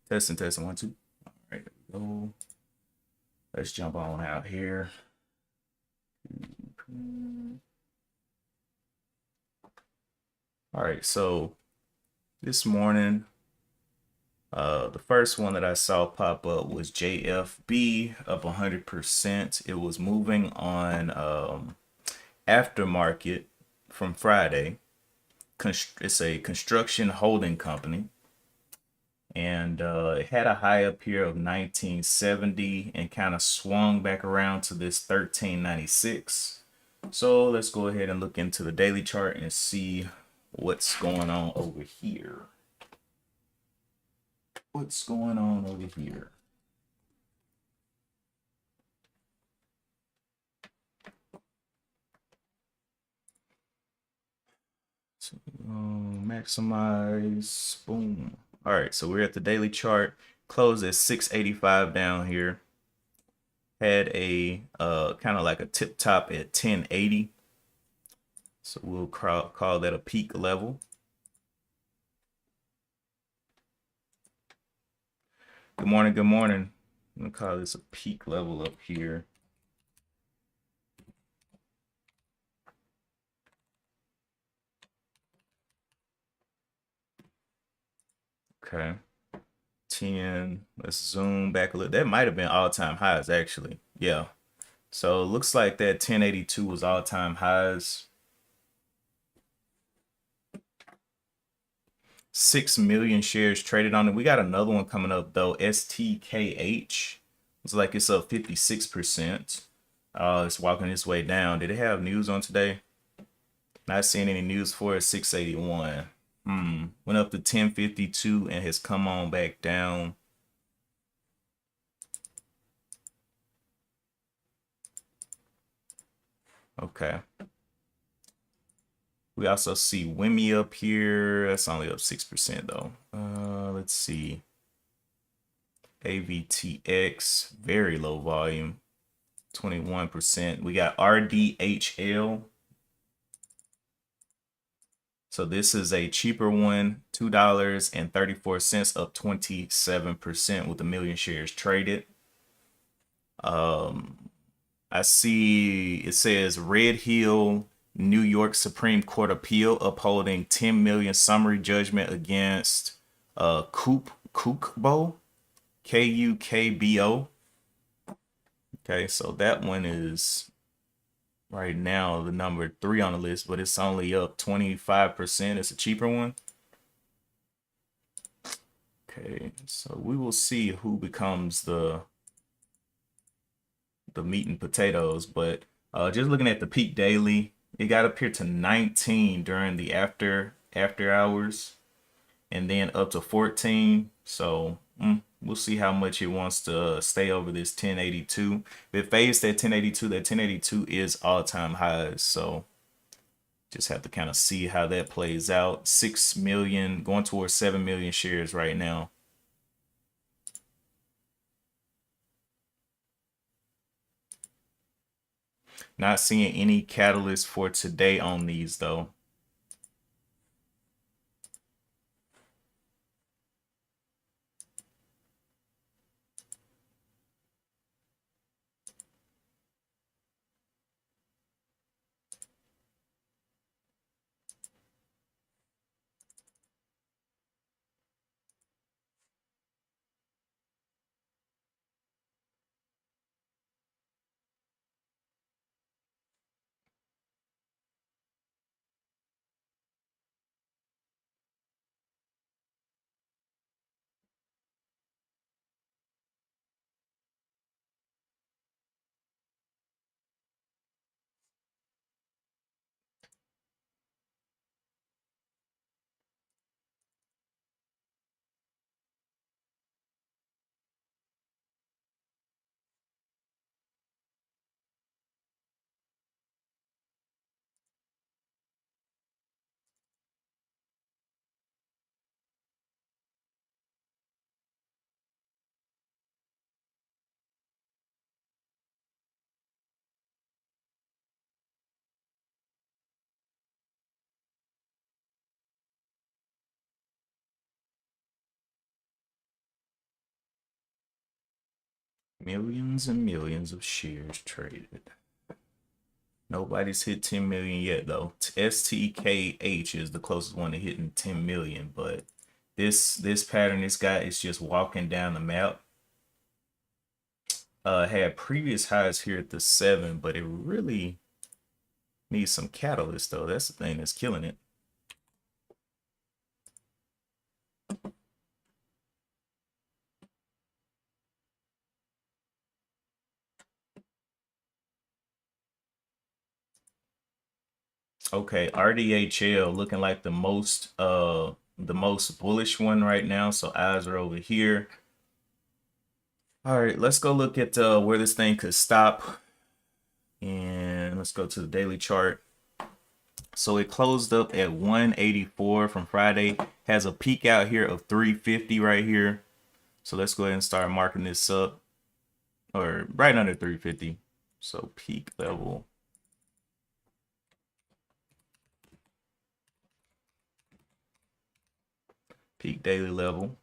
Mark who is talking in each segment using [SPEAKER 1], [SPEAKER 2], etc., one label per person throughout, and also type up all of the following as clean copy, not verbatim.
[SPEAKER 1] Testing, testing, 1, 2. All right, there we go. Let's jump on out here. All right, so this morning, the first one that I saw pop up was JFB up 100%. It was moving on aftermarket from Friday. It's a construction holding company. And it had a high up here of 1970 and kind of swung back around to this 1396. So let's go ahead and look into the daily chart and see what's going on over here. What's going on over here? So, maximize, boom. All right, so we're at the daily chart. Closed at 685 down here. Had a kind of like a tip top at 1080. So we'll call that a peak level. Good morning, good morning. I'm gonna call this a peak level up here. Okay. 10. Let's zoom back a little. That might have been all-time highs, actually. Yeah. So it looks like that 1082 was all-time highs. 6 million shares traded on it. We got another one coming up though. STKH. It's like it's up 56%. It's walking its way down. Did it have news on today? Not seeing any news for it. 681. Went up to 1052 and has come on back down. Okay. We also see Wimmy up here. That's only up 6% though. Let's see. AVTX, very low volume, 21%. We got RDHL. So this is a cheaper one, $2.34, up 27% with a million shares traded. I see it says Red Hill, New York Supreme Court appeal upholding 10 million summary judgment against Kukbo, Kukbo. Okay, so that one is right now the number 3 on the list, but it's only up 25%. It's a cheaper one. Okay, so we will see who becomes the meat and potatoes, but just looking at the peak daily, it got up here to 19 during the after hours, and then up to 14. So we'll see how much it wants to stay over this 1082. If it fades that 1082, that 1082 is all-time highs. So just have to kind of see how that plays out. 6 million going towards 7 million shares right now. Not seeing any catalyst for today on these though. Millions and millions of shares traded. Nobody's hit 10 million yet though. STKH is the closest one to hitting 10 million, but this pattern, this guy is just walking down the map. Had previous highs here at the 7, but it really needs some catalyst though. That's the thing that's killing it. Okay, RDHL looking like the most bullish one right now. So eyes are over here. All right, let's go look at where this thing could stop. And let's go to the daily chart. So it closed up at 184 from Friday. Has a peak out here of 350 right here. So let's go ahead and start marking this up. Or right under 350. So peak level. Peak daily level.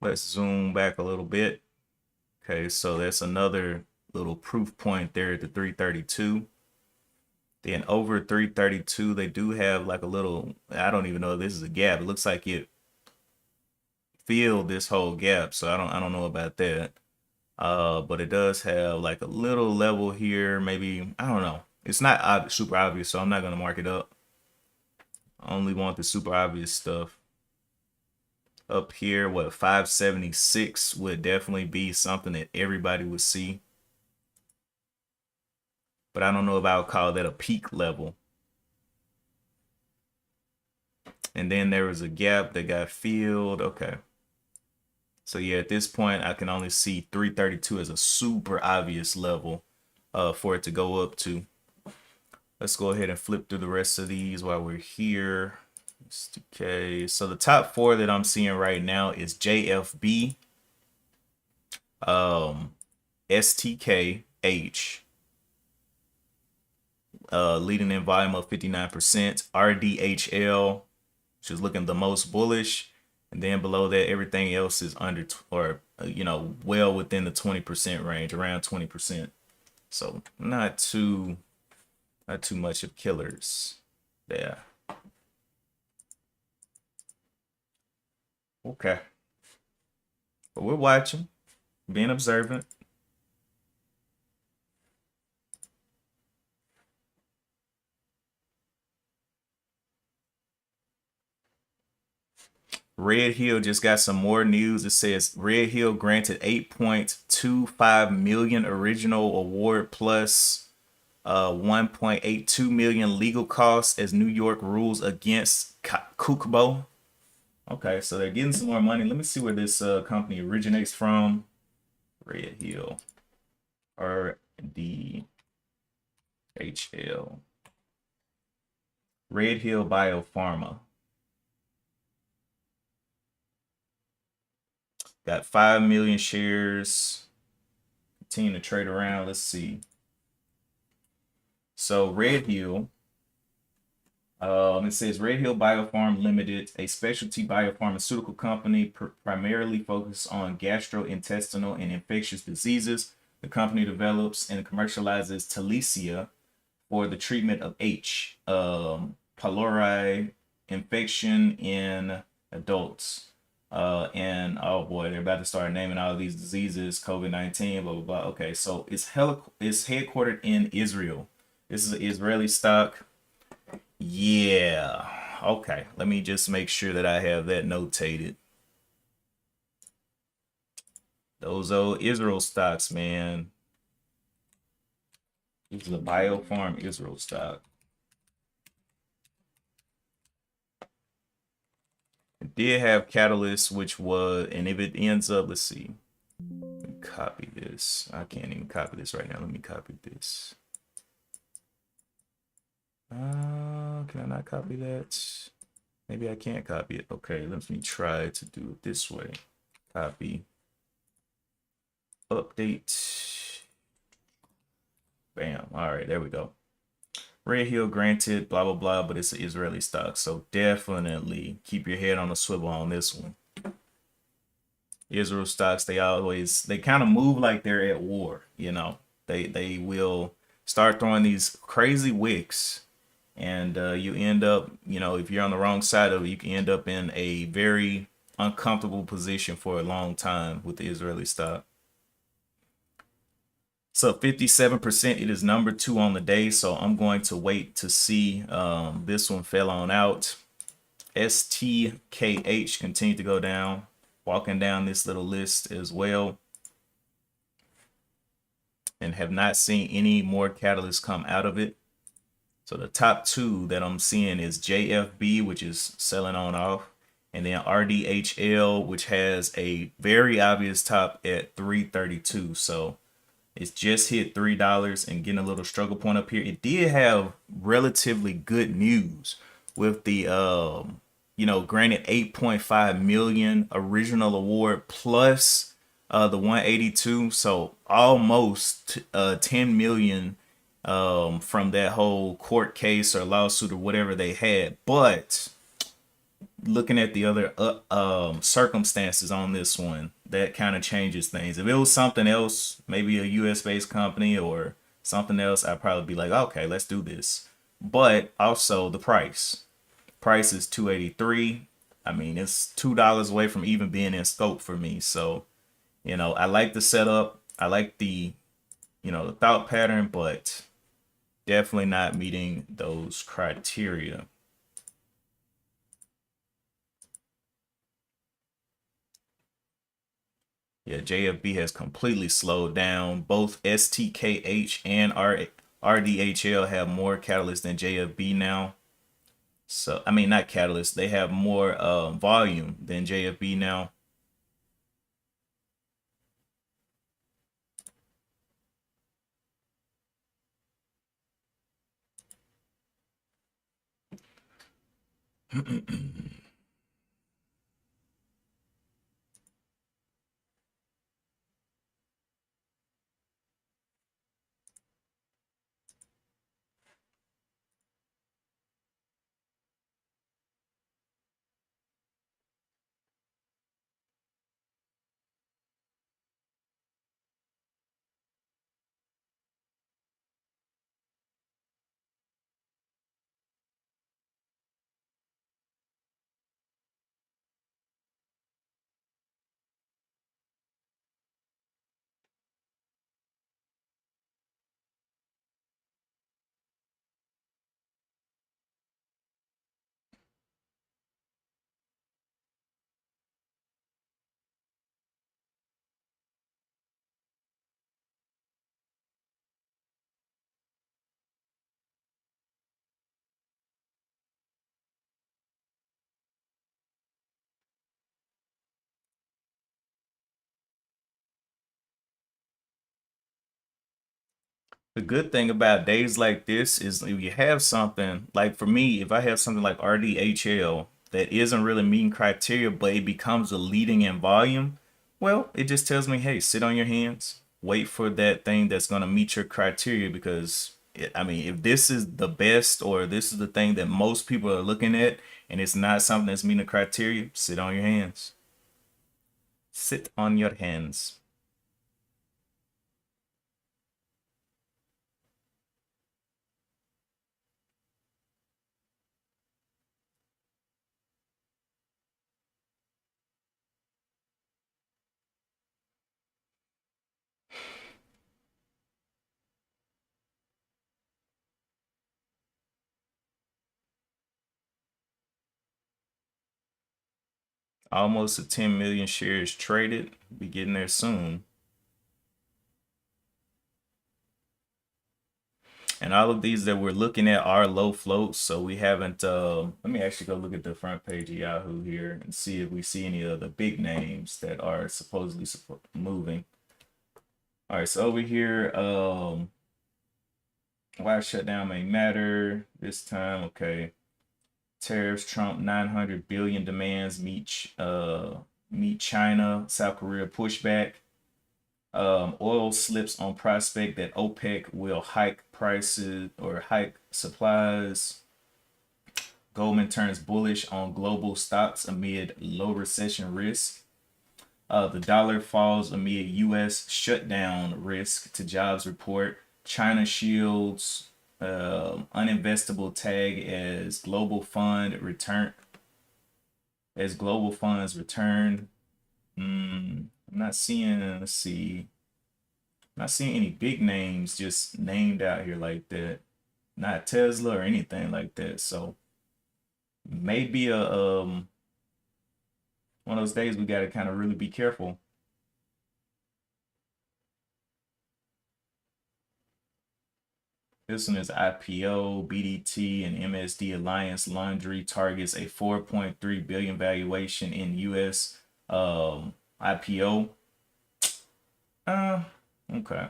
[SPEAKER 1] Let's zoom back a little bit. Okay, so that's another little proof point there at the 332. Then over 332, they do have like a little, I don't even know if this is a gap. It looks like it filled this whole gap, so I don't know about that. But it does have like a little level here, maybe, I don't know. It's not super obvious, so I'm not gonna mark it up. I only want the super obvious stuff. Up here, what, 576 would definitely be something that everybody would see. But I don't know if I would call that a peak level. And then there was a gap that got filled. Okay. So yeah, at this point, I can only see 332 as a super obvious level for it to go up to. Let's go ahead and flip through the rest of these while we're here. Okay, so the top 4 that I'm seeing right now is JFB, STKH, leading in volume of 59%, RDHL, which is looking the most bullish, and then below that, everything else is under well within the 20% range, around 20%. So not too much of killers there. Okay. But we're watching, being observant. Red Hill just got some more news. It says Red Hill granted 8.25 million original award plus 1.82 million legal costs as New York rules against Kukbo. Okay, so they're getting some more money. Let me see where this company originates from. Red Hill. RDHL. Red Hill Biopharma. Got 5 million shares. Continue to trade around. Let's see. So Red Hill. It says Red Hill Biopharm Limited, a specialty biopharmaceutical company primarily focused on gastrointestinal and infectious diseases. The company develops and commercializes Talicia for the treatment of H. pylori infection in adults. And oh boy, they're about to start naming all of these diseases, COVID-19, blah, blah, blah. Okay, so it's headquartered in Israel. This is an Israeli stock. Yeah. Okay, let me just make sure that I have that notated. Those old Israel stocks, man. This is a Biopharm Israel stock. It did have catalyst, which was, and if it ends up, let's see. Let me copy this. I can't even copy this right now. Let me copy this. Can I not copy that? Maybe I can't copy it. Okay, let me try to do it this way. Copy. Update. Bam. All right, there we go. Red Hill granted, blah, blah, blah, but it's an Israeli stock. So definitely keep your head on a swivel on this one. Israel stocks, they kind of move like they're at war. They will start throwing these crazy wicks, and you end up, if you're on the wrong side of it, you can end up in a very uncomfortable position for a long time with the Israeli stock. So 57%, it is number 2 on the day. So I'm going to wait to see. This one fell on out. STKH continued to go down, walking down this little list as well, and have not seen any more catalysts come out of it. So the top 2 that I'm seeing is JFB, which is selling on off, and then RDHL, which has a very obvious top at 332. So it's just hit $3 and getting a little struggle point up here. It did have relatively good news with the granted 8.5 million original award plus the 182, so almost 10 million from that whole court case or lawsuit or whatever they had. But looking at the other circumstances on this one, that kind of changes things. If it was something else, maybe a US based company or something else, I'd probably be like, okay, let's do this. But also the price is 283. I mean, it's $2 away from even being in scope for me. So, I like the setup. I like the thought pattern, but definitely not meeting those criteria. Yeah, JFB has completely slowed down. Both STKH and RDHL have more catalysts than JFB now. So, I mean, not catalysts. They have more volume than JFB now. The good thing about days like this is if you have something like, for me, if I have something like RDHL that isn't really meeting criteria, but it becomes a leading in volume, well, it just tells me, hey, sit on your hands, wait for that thing that's going to meet your criteria. Because I mean, if this is the best or this is the thing that most people are looking at and it's not something that's meeting the criteria, sit on your hands. Sit on your hands. Almost a 10 million shares traded. Be getting there soon. And all of these that we're looking at are low floats, so we haven't. Let me actually go look at the front page of Yahoo here and see if we see any of the big names that are supposedly moving. All right, so over here, why shutdown may matter this time. Okay, tariffs, Trump 900 billion demands meet China, South Korea pushback. Oil slips on prospect that OPEC will hike prices or hike supplies. Goldman turns bullish on global stocks amid low recession risk. The dollar falls amid U.S. shutdown risk to jobs report. China shields uninvestable tag as global funds return. I'm not seeing. Let's see. I'm not seeing any big names just named out here like that. Not Tesla or anything like that. So maybe a one of those days we got to kind of really be careful. This one is IPO, BDT, and MSD Alliance Laundry targets a 4.3 billion valuation in US IPO. Okay.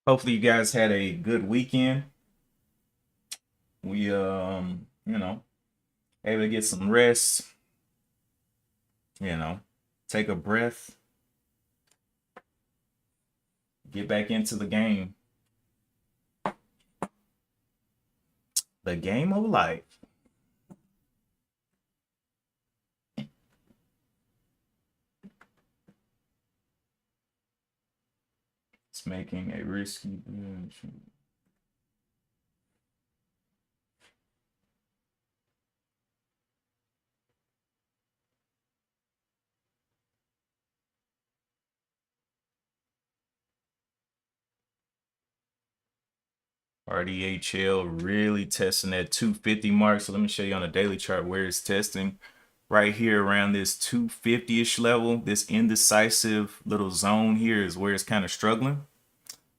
[SPEAKER 1] Hopefully you guys had a good weekend. We able to get some rest, take a breath, get back into the game. The game of life. It's making a risky. RDHL really testing that 250 mark. So let me show you on the daily chart where it's testing. Right here around this 250-ish level, this indecisive little zone here is where it's kind of struggling.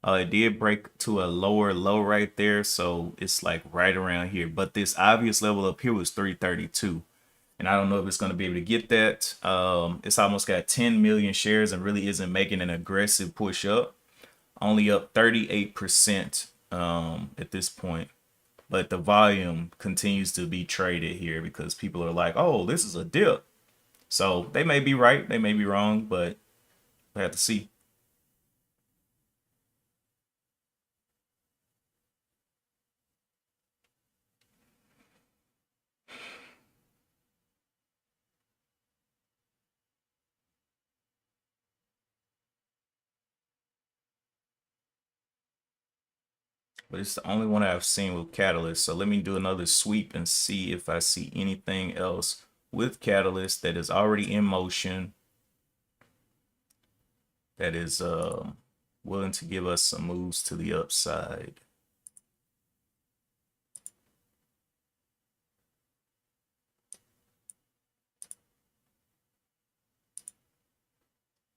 [SPEAKER 1] It did break to a lower low right there, so it's like right around here. But this obvious level up here was 332. And I don't know if it's going to be able to get that. It's almost got 10 million shares and really isn't making an aggressive push up. Only up 38% at this point. But the volume continues to be traded here because people are like, oh, this is a dip. So they may be right, they may be wrong, but we have to see. But it's the only one I've seen with Catalyst. So let me do another sweep and see if I see anything else with Catalyst that is already in motion, that is willing to give us some moves to the upside.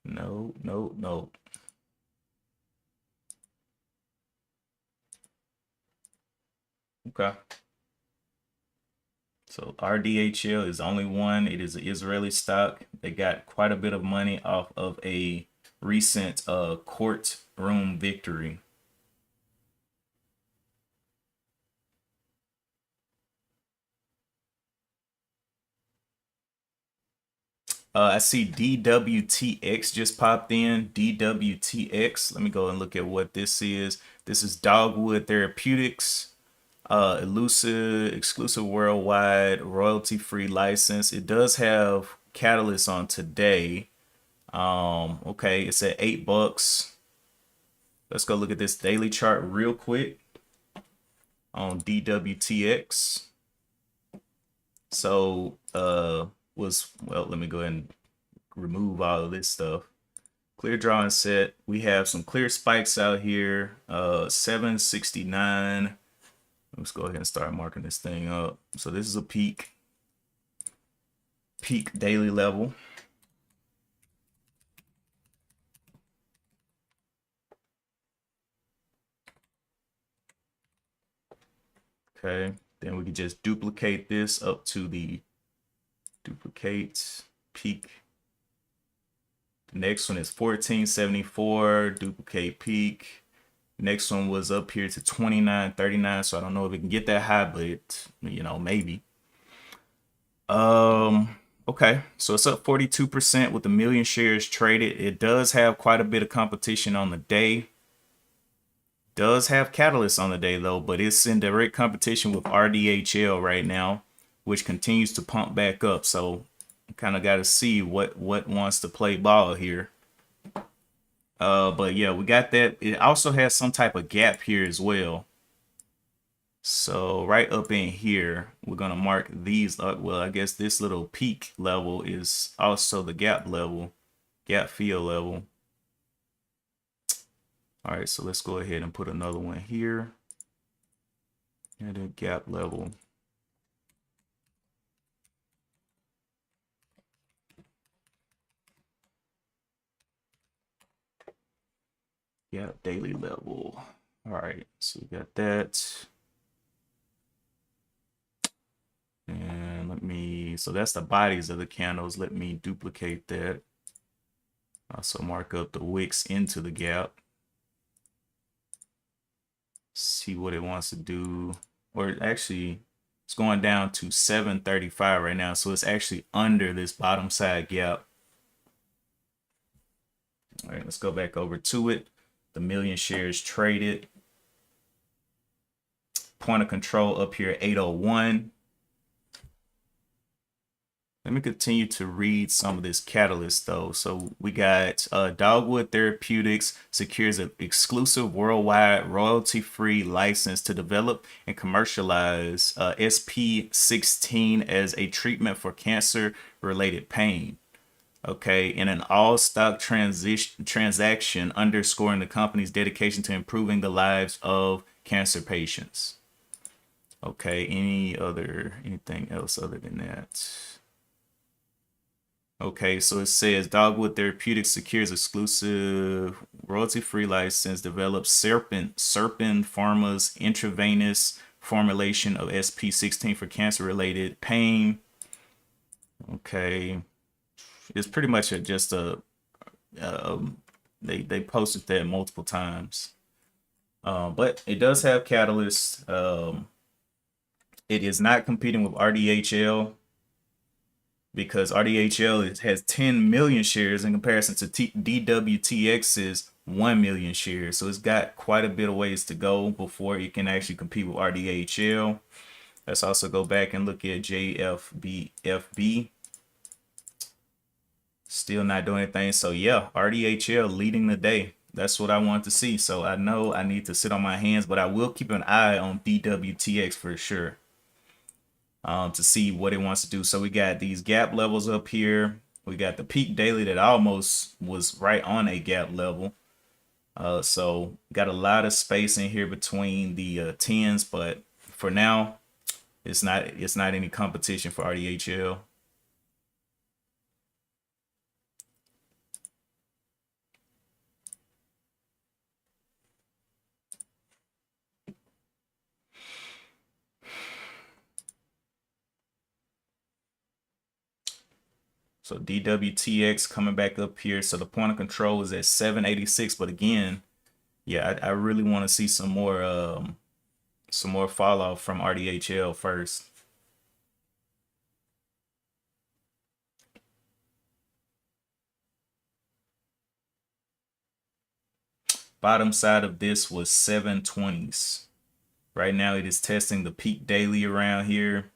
[SPEAKER 1] No, no, no. Okay. So RDHL is only one. It is an Israeli stock. They got quite a bit of money off of a recent courtroom victory. I see DWTX just popped in. DWTX. Let me go and look at what this is. This is Dogwood Therapeutics. Elusive, exclusive worldwide, royalty-free license. It does have Catalyst on today. Okay, it's at $8. Let's go look at this daily chart real quick on DWTX. So, let me go ahead and remove all of this stuff. Clear drawing set. We have some clear spikes out here. 769. Let's go ahead and start marking this thing up. So this is a peak daily level. Okay, then we can just duplicate this up to the duplicate peak. The next one is 1474, duplicate peak. Next one was up here to 29.39, so I don't know if we can get that high, but you know, maybe. Okay, so it's up 42% with a million shares traded. It does have quite a bit of competition on the day. Does have catalysts on the day though, but it's in direct competition with RDHL right now, which continues to pump back up. So kind of got to see what wants to play ball here. But yeah, we got that. It also has some type of gap here as well. So right up in here, we're gonna mark these up. Well, I guess this little peak level is also the gap level, gap fill level. All right, so let's go ahead and put another one here. And a gap level. Gap daily level. All right, so we got that. And let me, so that's the bodies of the candles. Let me duplicate that. Also mark up the wicks into the gap. See what it wants to do. Or actually, it's going down to 735 right now. So it's actually under this bottom side gap. All right, let's go back over to it. The million shares traded. Point of control up here, 801. Let me continue to read some of this catalyst though. So we got Dogwood Therapeutics secures an exclusive worldwide royalty-free license to develop and commercialize SP16 as a treatment for cancer-related pain. Okay, in an all-stock transaction underscoring the company's dedication to improving the lives of cancer patients. Okay, anything else other than that? Okay, so it says Dogwood Therapeutics secures exclusive royalty-free license, develops Serpent Pharma's intravenous formulation of SP16 for cancer-related pain. Okay, it's pretty much just a they posted that multiple times, but it does have catalysts. It is not competing with RDHL, because RDHL has 10 million shares in comparison to DWTX's 1 million shares. So it's got quite a bit of ways to go before it can actually compete with RDHL. Let's also go back and look at JFBFB. Still not doing anything. So yeah, RDHL leading the day. That's what I want to see. So I know I need to sit on my hands, but I will keep an eye on DWTX for sure. To see what it wants to do. So we got these gap levels up here. We got the peak daily that almost was right on a gap level. So got a lot of space in here between the 10s, but for now, it's not any competition for RDHL. So DWTX coming back up here. So the point of control is at 786. But again, yeah, I really want to see some more fall off from RDHL first. Bottom side of this was 720s. Right now it is testing the peak daily around here.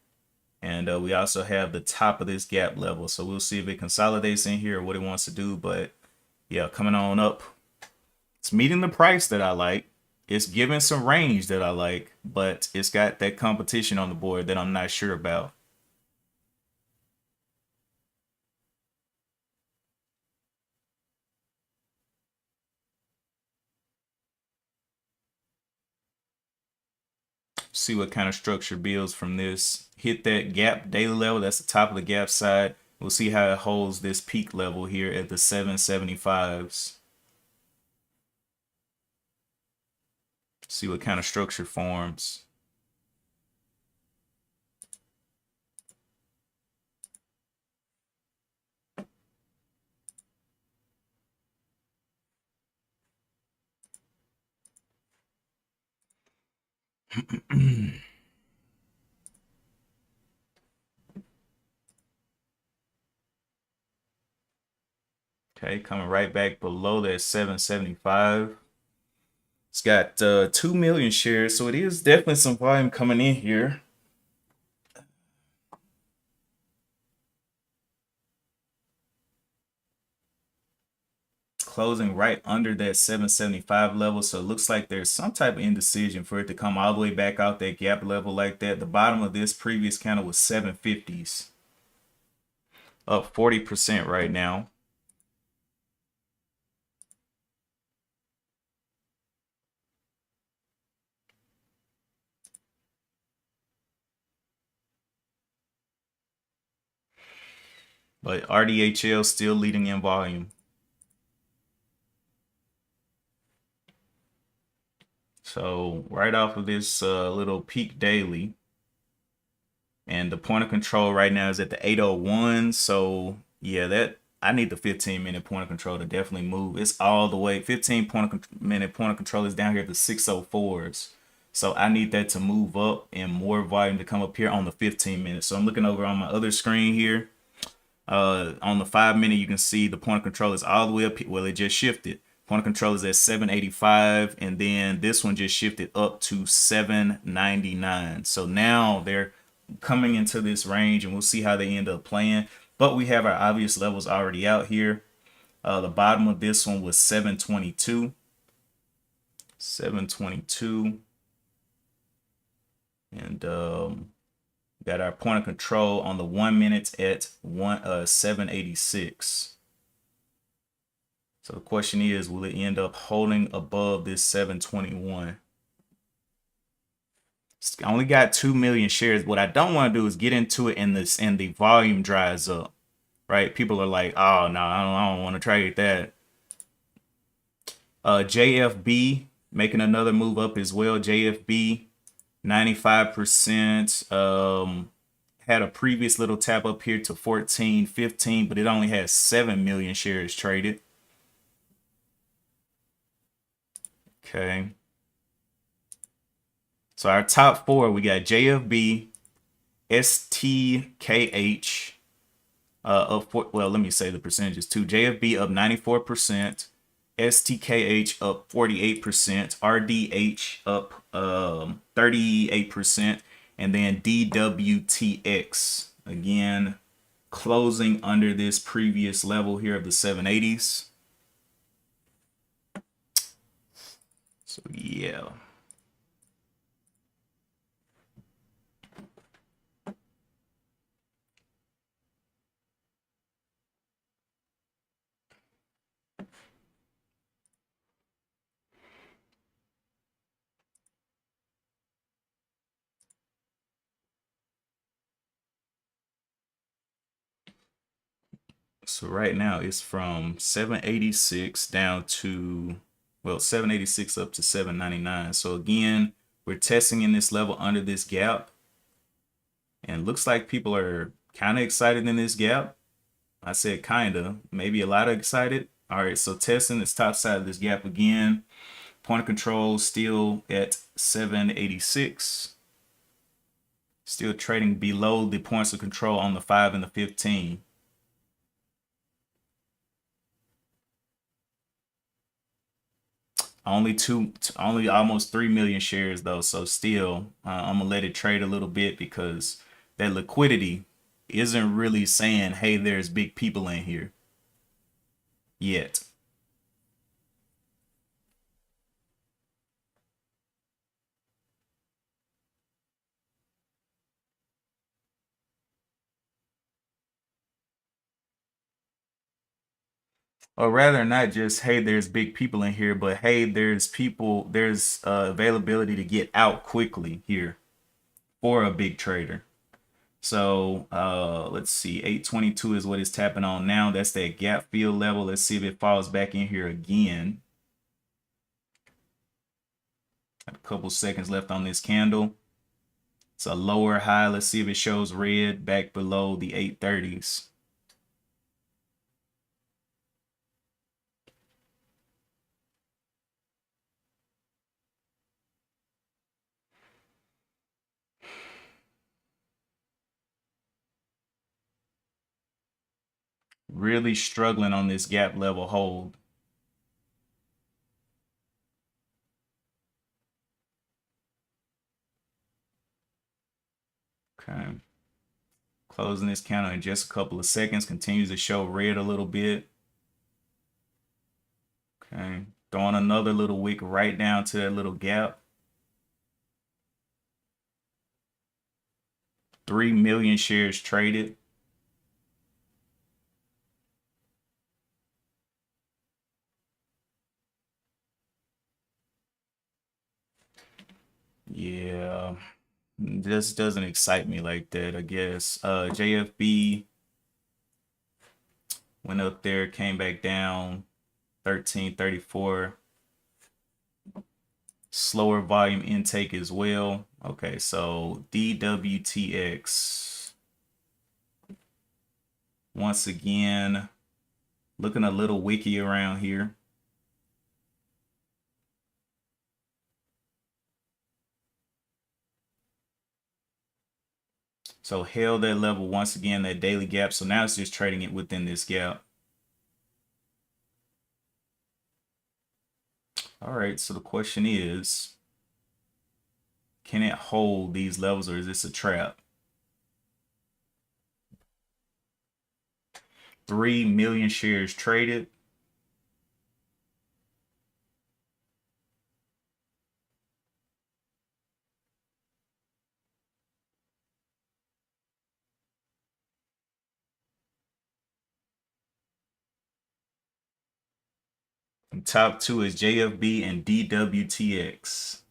[SPEAKER 1] And we also have the top of this gap level. So we'll see if it consolidates in here or what it wants to do. But yeah, coming on up. It's meeting the price that I like. It's giving some range that I like, but it's got that competition on the board that I'm not sure about. See what kind of structure builds from this. Hit that gap daily level. That's the top of the gap side. We'll see how it holds this peak level here at the 775s. See what kind of structure forms. Okay, coming right back below that 775. It's got 2 million shares, so it is definitely some volume coming in here. Closing right under that 775 level, so it looks like there's some type of indecision for it to come all the way back out that gap level like that. The bottom of this previous candle was 750s, up 40% right now. But RDHL still leading in volume. So right off of this little peak daily, and the point of control right now is at the 801. So yeah, that I need the 15-minute point of control to definitely move. It's all the way 15-minute point of control is down here at the 604s. So I need that to move up and more volume to come up here on the 15 minutes. So I'm looking over on my other screen here. On the 5-minute, you can see the point of control is all the way up. Well, it just shifted. Point of control is at 785, and then this one just shifted up to 799. So now they're coming into this range, and we'll see how they end up playing. But we have our obvious levels already out here. The bottom of this one was 722. 722. And got our point of control on the 1 minute at 786. So the question is, will it end up holding above this 721? It's only got 2 million shares. What I don't want to do is get into it and the volume dries up, right? People are like, oh no, I don't want to trade that. JFB making another move up as well. JFB 95%. Had a previous little tap up here to 14, 15, but it only has 7 million shares traded. Okay. So our top four, we got JFB, STKH, well, let me say the percentages too. JFB up 94%, STKH up 48%, RDH up 38%, and then DWTX again closing under this previous level here of the 780s. So yeah. So right now it's from 786 down to, well, 786 up to 799. So again, we're testing in this level under this gap. And it looks like people are kind of excited in this gap. I said kind of, maybe a lot of excited. All right, so testing this top side of this gap again. Point of control still at 786. Still trading below the points of control on the 5 and the 15. Only almost 3 million shares though. So still, I'm gonna let it trade a little bit because that liquidity isn't really saying, hey, there's big people in here yet. Or rather not just, hey, there's big people in here, but hey, there's availability to get out quickly here for a big trader. So let's see, 822 is what it's tapping on now. That's that gap fill level. Let's see if it falls back in here again. Got a couple seconds left on this candle. It's a lower high. Let's see if it shows red back below the 830s. really struggling on this gap level hold. Okay. Closing this candle in just a couple of seconds. Continues to show red a little bit. Okay. Throwing another little wick right down to that little gap. 3 million shares traded. Yeah. This doesn't excite me like that, I guess. JFB went up there, came back down, 1334. Slower volume intake as well. Okay, so DWTX. Once again, looking a little wicky around here. So held that level once again, that daily gap. So now it's just trading it within this gap. All right, so the question is, can it hold these levels or is this a trap? 3 million shares traded. And top two is JFB and DWTX.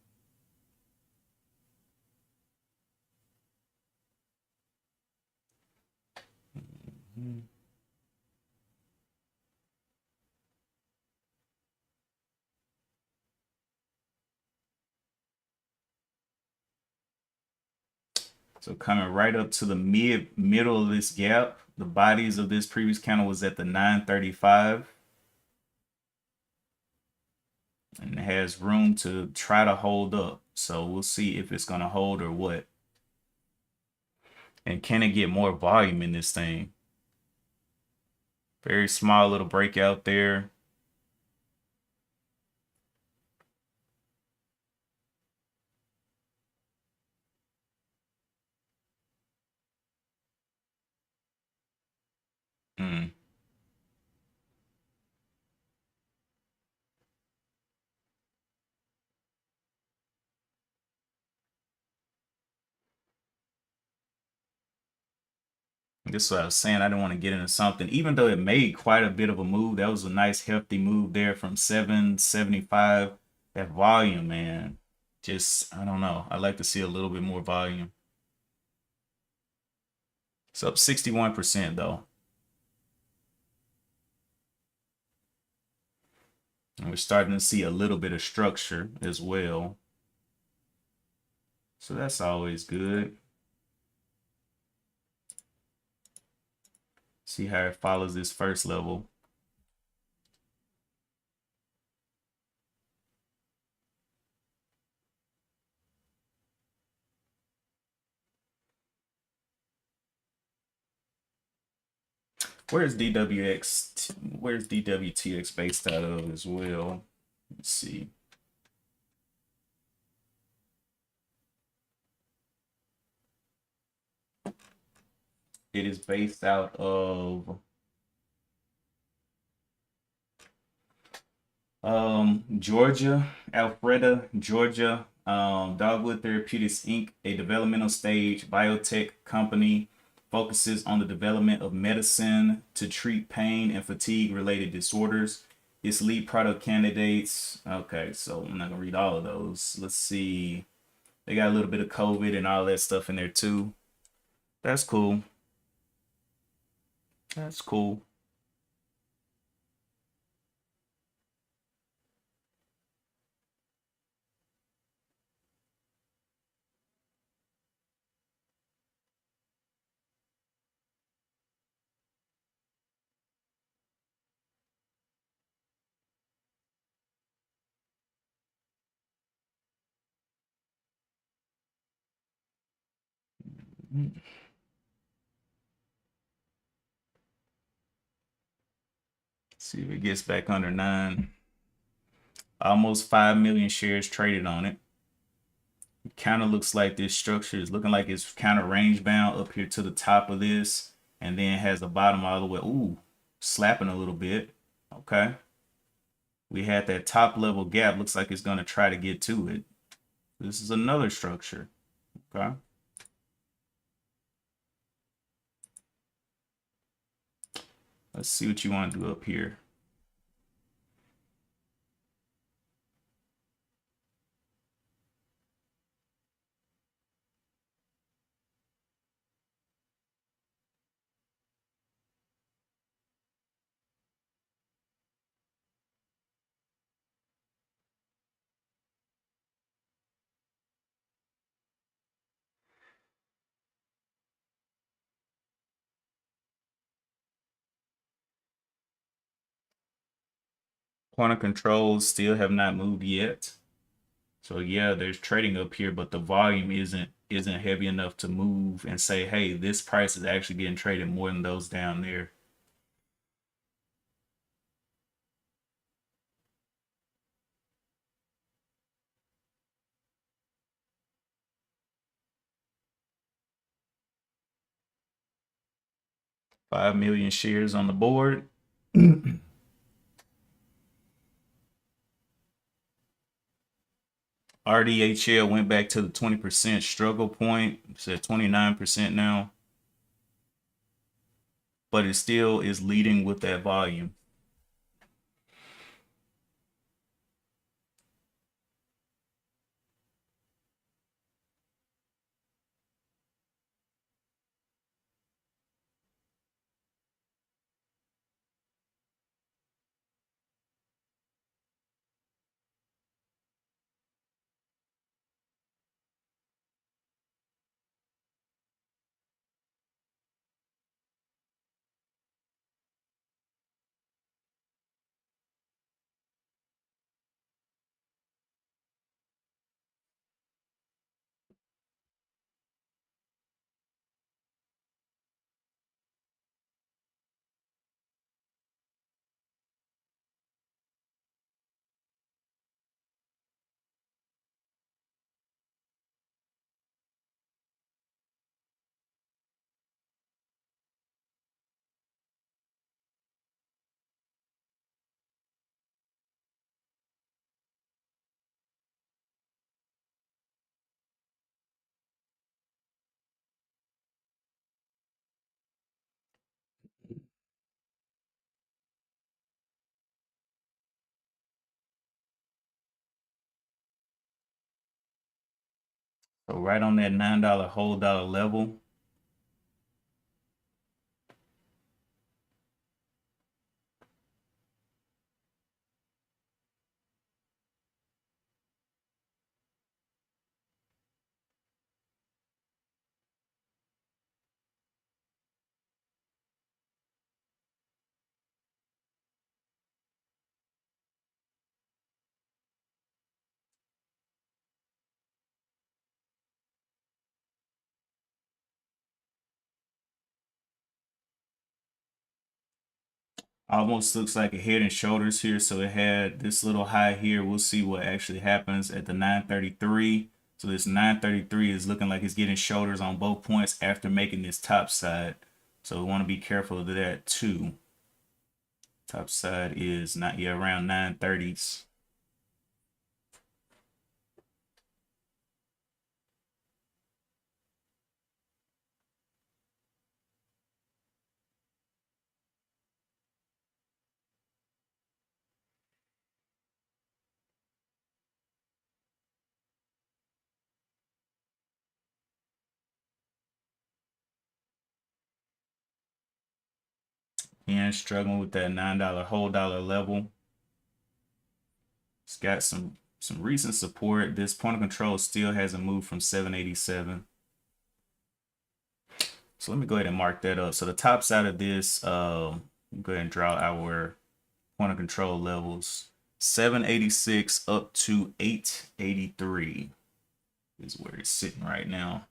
[SPEAKER 1] So coming right up to the middle of this gap, the bodies of this previous candle was at the 935. And it has room to try to hold up. So we'll see if it's going to hold or what. And can it get more volume in this thing? Very small little breakout there. Mm. This is what I was saying. I didn't want to get into something, even though it made quite a bit of a move. That was a nice, hefty move there from 775. That volume, man, just, I don't know. I'd like to see a little bit more volume. It's up 61% though. And we're starting to see a little bit of structure as well. So that's always good. See how it follows this first level. Where's DWX? Where's DWTX based out of as well? Let's see. It is based out of Georgia, Alpharetta, Georgia. Dogwood Therapeutics Inc., a developmental stage biotech company, focuses on the development of medicine to treat pain and fatigue related disorders. Its lead product candidates. Okay, so I'm not gonna read all of those. Let's see. They got a little bit of COVID and all that stuff in there too. That's cool. That's cool. See if it gets back under 9. Almost 5 million shares traded on it. It kind of looks like this structure is looking like it's kind of range bound up here to the top of this, and then has the bottom all the way. Ooh, slapping a little bit. Okay. We had that top level gap. Looks like it's going to try to get to it. This is another structure. Okay. Let's see what you want to do up here. Point of controls still have not moved yet. So yeah, there's trading up here, but the volume isn't heavy enough to move and say, hey, this price is actually getting traded more than those down there. $5 million shares on the board. RDHL went back to the 20% struggle point. It's at 29% now. But it still is leading with that volume. So right on that $9 whole dollar level. Almost looks like a head and shoulders here. So it had this little high here. We'll see what actually happens at the 933. So this 933 is looking like it's getting shoulders on both points after making this top side. So we want to be careful of that too. Top side is not yet around 930s. And struggling with that $9 whole dollar level. It's got some recent support. This point of control still hasn't moved from 787. So let me go ahead and mark that up. So the top side of this, go ahead and draw our point of control levels. 786 up to 883 is where it's sitting right now.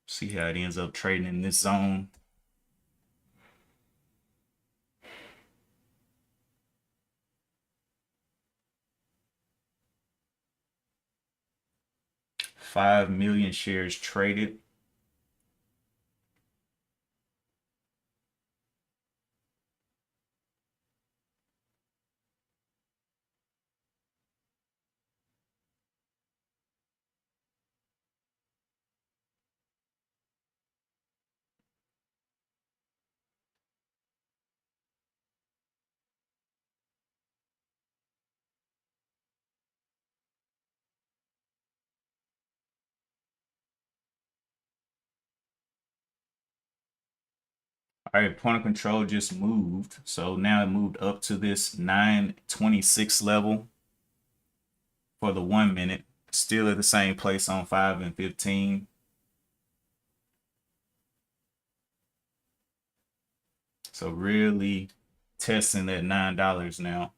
[SPEAKER 1] See how it ends up trading in this zone. 5 million shares traded. All right, point of control just moved. So now it moved up to this 926 level for the 1 minute. Still at the same place on 5 and 15. So really testing that $9 now.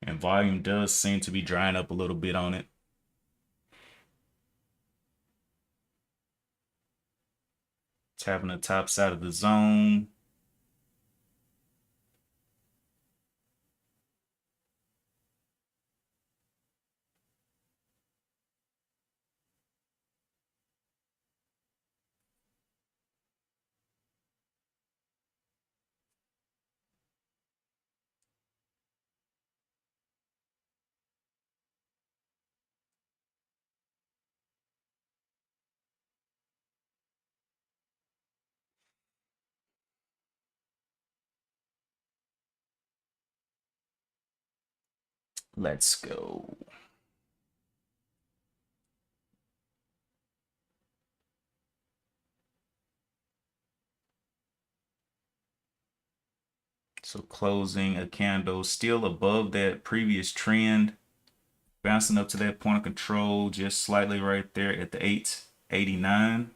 [SPEAKER 1] And volume does seem to be drying up a little bit on it. Tapping the top side of the zone. Let's go. So closing a candle still above that previous trend. Bouncing up to that point of control just slightly right there at the 889.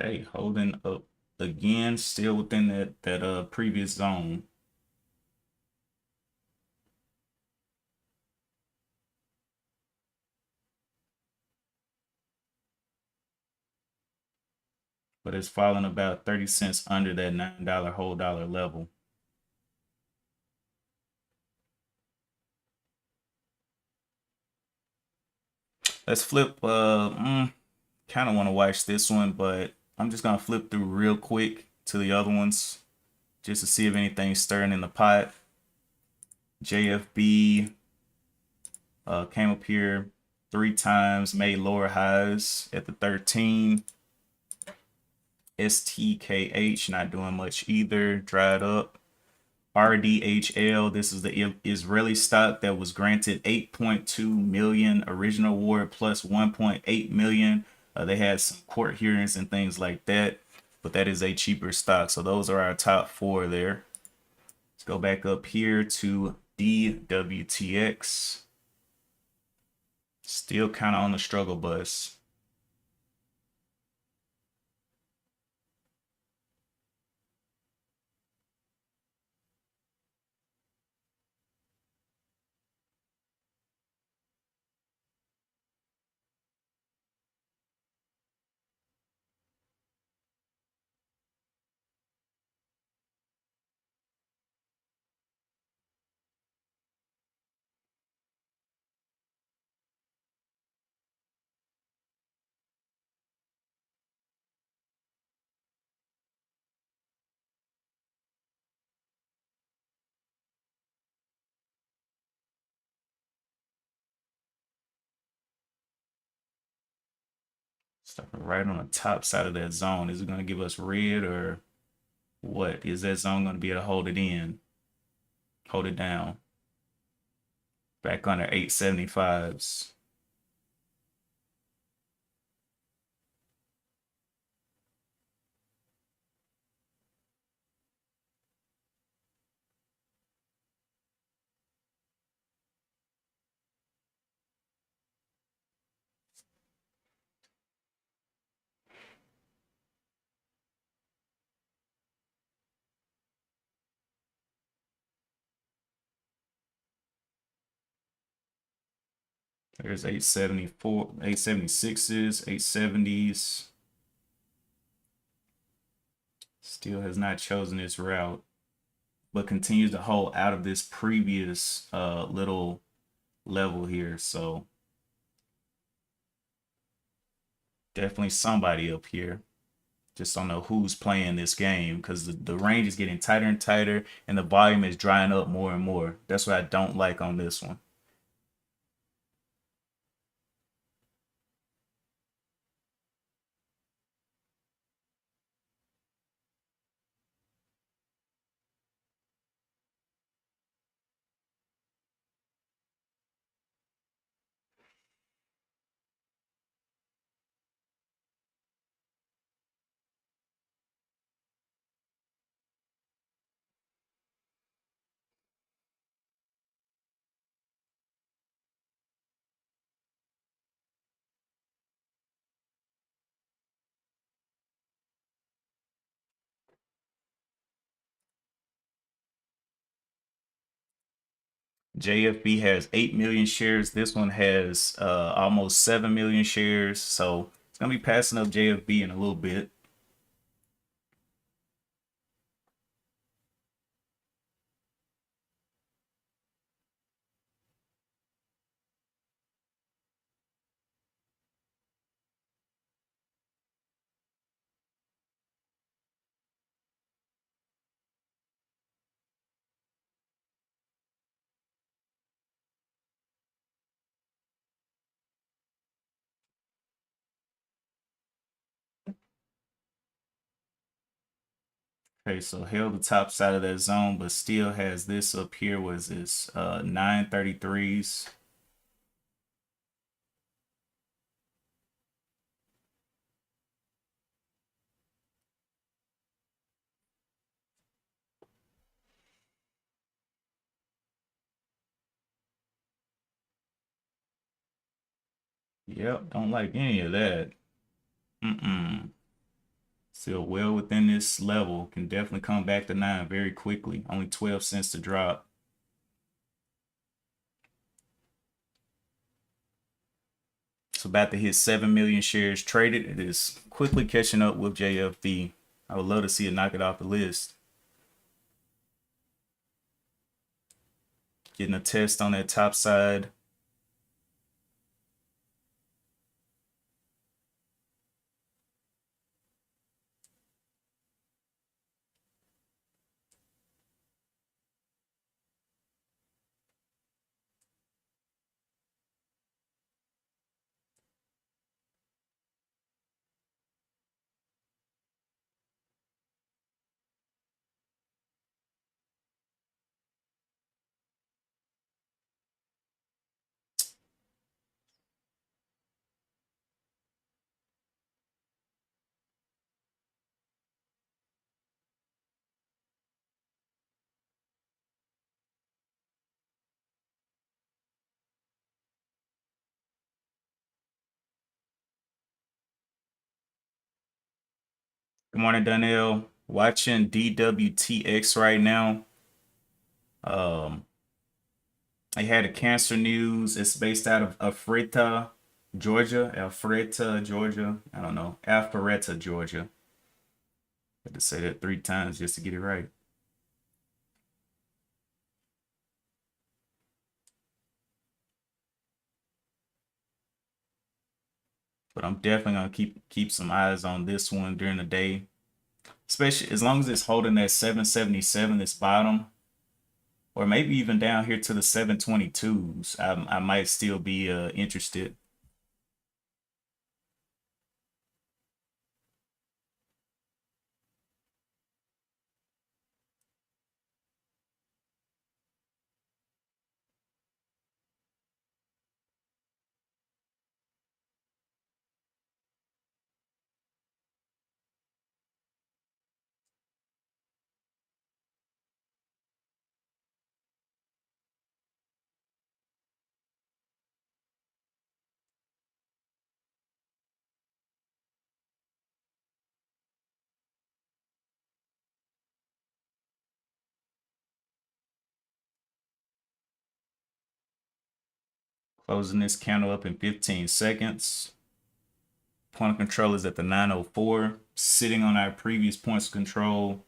[SPEAKER 1] Okay, holding up again, still within that previous zone. But it's falling about 30 cents under that $9 whole dollar level. Let's flip. Kind of want to watch this one, but I'm just gonna flip through real quick to the other ones just to see if anything's stirring in the pot. JFB came up here 3 times, made lower highs at the 13. STKH not doing much either, dried up. RDHL, this is the Israeli stock that was granted 8.2 million original award plus 1.8 million. They had some court hearings and things like that, but that is a cheaper stock. So those are our top 4 there. Let's go back up here to DWTX. Still kind of on the struggle bus. Stopping right on the top side of that zone. Is it going to give us red or what? Is that zone going to be able to hold it in? Hold it down. Back under 875s. There's 874, 876s, 870s. Still has not chosen its route, but continues to hold out of this previous little level here. So definitely somebody up here. Just don't know who's playing this game because the range is getting tighter and tighter and the volume is drying up more and more. That's what I don't like on this one. JFB has 8 million shares. This one has almost 7 million shares. So it's going to be passing up JFB in a little bit. Okay, so held the top side of that zone, but still has this up here was this 933s. Yep, don't like any of that. Mm-mm. Still well within this level. Can definitely come back to 9 very quickly. Only 12 cents to drop. It's about to hit 7 million shares traded. It is quickly catching up with JFB. I would love to see it knock it off the list. Getting a test on that top side. Good morning, Donnell. Watching DWTX right now. Um, I had a cancer news. It's based out of Alpharetta, Georgia. Alpharetta, Georgia. I don't know. Alpharetta, Georgia. Had to say that 3 times just to get it right. But I'm definitely gonna keep some eyes on this one during the day, especially as long as it's holding that 777, this bottom, or maybe even down here to the 722s. I might still be interested. Closing this candle up in 15 seconds. Point of control is at the 904, sitting on our previous points of control.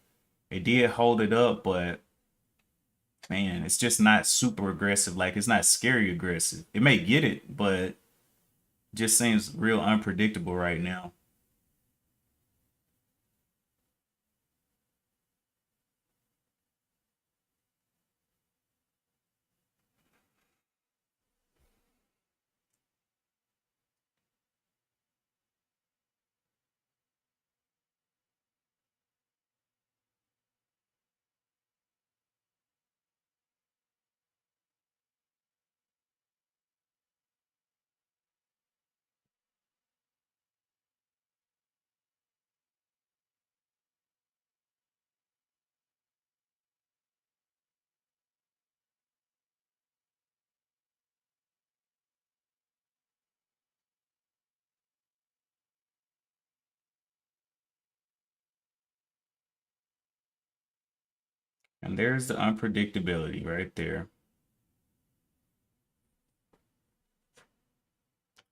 [SPEAKER 1] It did hold it up, but man, it's just not super aggressive. Like, it's not scary aggressive. It may get it, but just seems real unpredictable right now. And there's the unpredictability right there.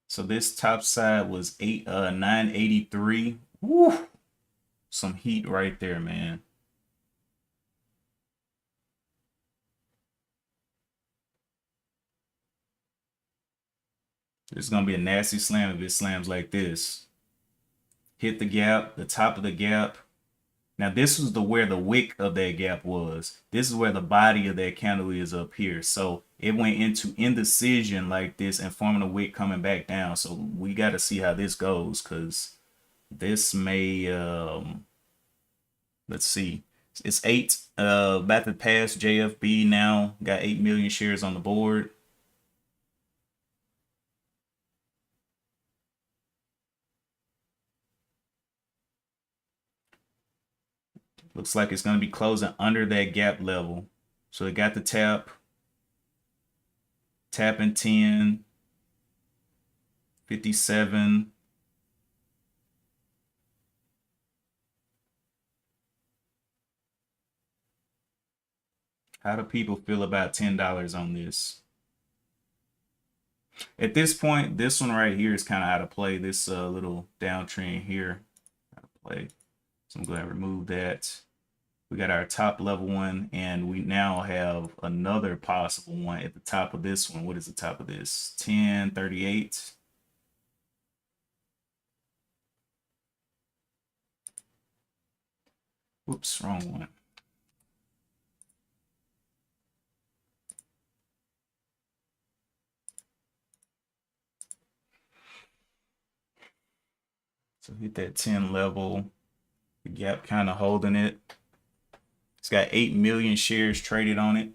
[SPEAKER 1] So this top side was 983. Woo! Some heat right there, man. It's gonna be a nasty slam if it slams like this. Hit the gap, the top of the gap. Now this was where the wick of that gap was. This is where the body of that candle is up here. So it went into indecision like this and forming a wick coming back down. So we got to see how this goes, because this may let's see. It's 8 about to pass JFB now. Got 8 million shares on the board. Looks like it's going to be closing under that gap level. So it got the tap. Tapping 10. 57. How do people feel about $10 on this? At this point, this one right here is kind of out of play. This little downtrend here, out of play. So I'm going to remove that. We got our top level one, and we now have another possible one at the top of this one. What is the top of this? 1038. Whoops, wrong one. So hit that 10 level. The gap kind of holding it. It's got 8 million shares traded on it.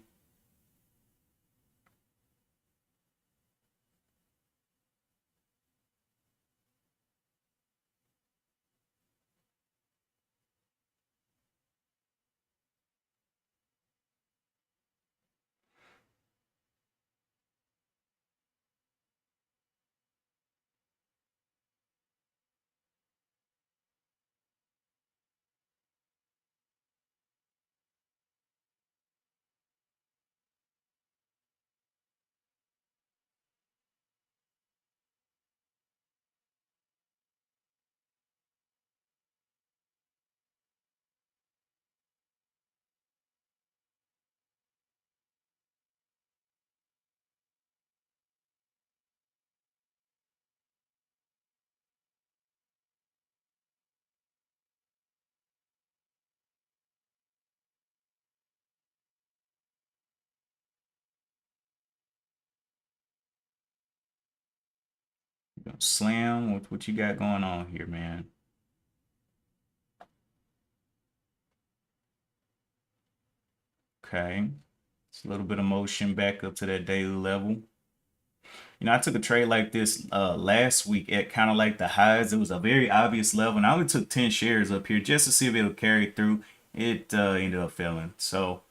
[SPEAKER 1] Slam with what you got going on here, man. Okay. It's a little bit of motion back up to that daily level. You know, I took a trade like this last week at kind of like the highs. It was a very obvious level, and I only took 10 shares up here just to see if it'll carry through. It ended up failing. So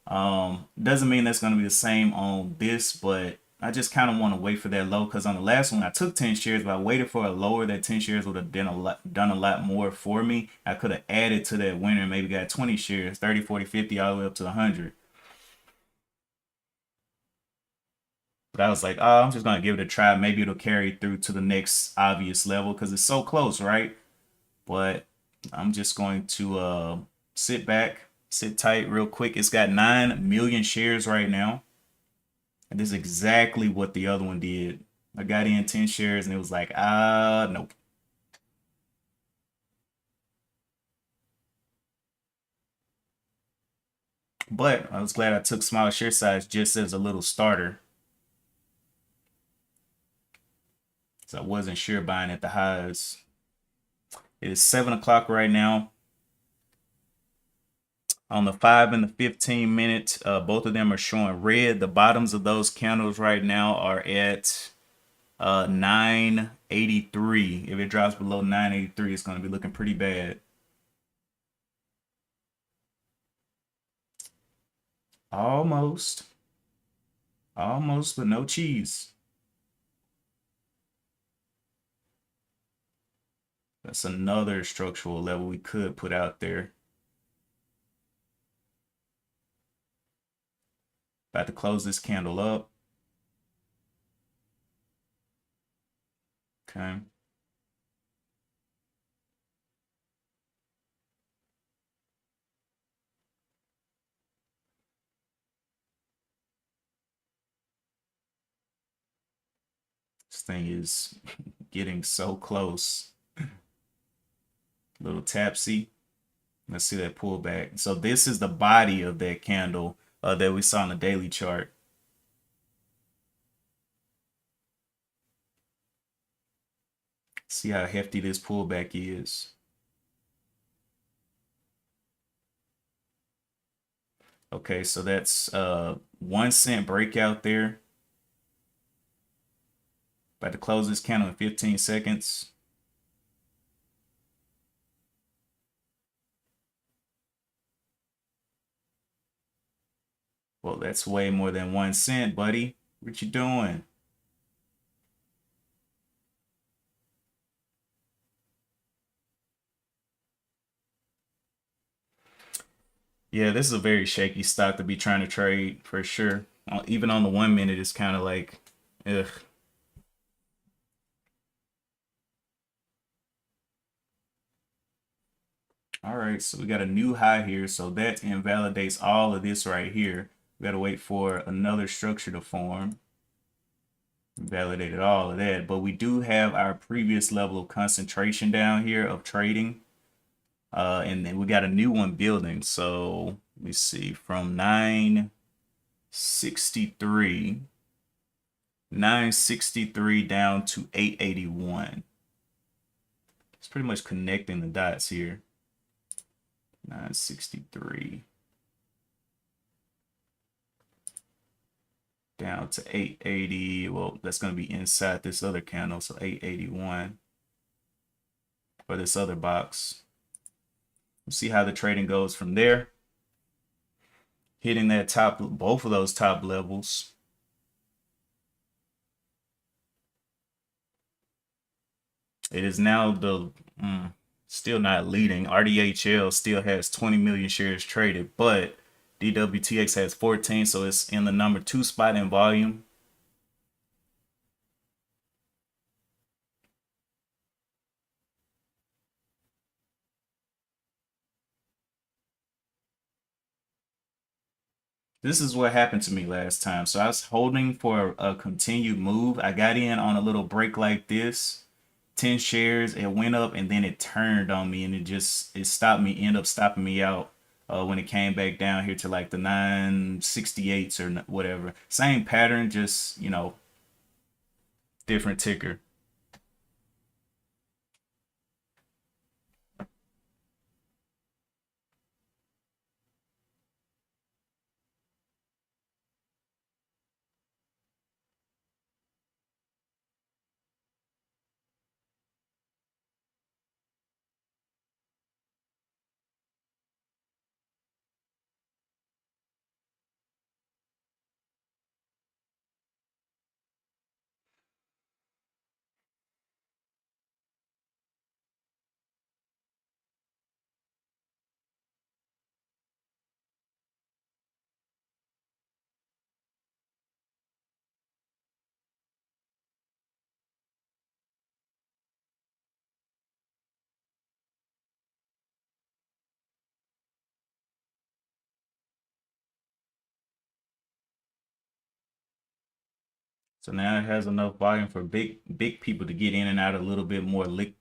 [SPEAKER 1] doesn't mean that's going to be the same on this, but I just kind of want to wait for that low, because on the last one I took 10 shares, but I waited for a lower. That 10 shares would have done a lot more for me. I could have added to that winner, maybe got 20 shares, 30, 40, 50, all the way up to 100. But I was like, oh, I'm just gonna give it a try. Maybe it'll carry through to the next obvious level because it's so close, right? But I'm just going to sit back, sit tight real quick. It's got 9 million shares right now. And this is exactly what the other one did. I got in 10 shares and it was like, nope. But I was glad I took small share size just as a little starter. So I wasn't sure buying at the highs. It is 7 o'clock right now. On the 5 and the 15 minute, both of them are showing red. The bottoms of those candles right now are at 983. If it drops below 983, it's going to be looking pretty bad. Almost. Almost, but no cheese. That's another structural level we could put out there. About to close this candle up. Okay. This thing is getting so close. Little tapsy. Let's see that pullback. So this is the body of that candle that we saw on the daily chart. See how hefty this pullback is. Okay, so that's 1 cent breakout there. About to close this candle in 15 seconds. Well, that's way more than 1 cent, buddy. What you doing? Yeah, this is a very shaky stock to be trying to trade for sure. Even on the 1 minute, it's kind of like, ugh. All right, so we got a new high here. So that invalidates all of this right here. We got to wait for another structure to form. Validated all of that. But we do have our previous level of concentration down here of trading. And then we got a new one building. So let me see, from 963 down to 881. It's pretty much connecting the dots here. 963 down to 880. Well, that's going to be inside this other candle, so 881 for this other box. We'll see how the trading goes from there. Hitting that top, both of those top levels. It is now the still not leading. RDHL still has 20 million shares traded, but DWTX has 14, so it's in the number 2 spot in volume. This is what happened to me last time. So I was holding for a continued move. I got in on a little break like this, 10 shares. It went up and then it turned on me and it stopped me, ended up stopping me out when it came back down here to like the 968s or whatever. Same pattern, just, different ticker. So now it has enough volume for big people to get in and out a little bit more little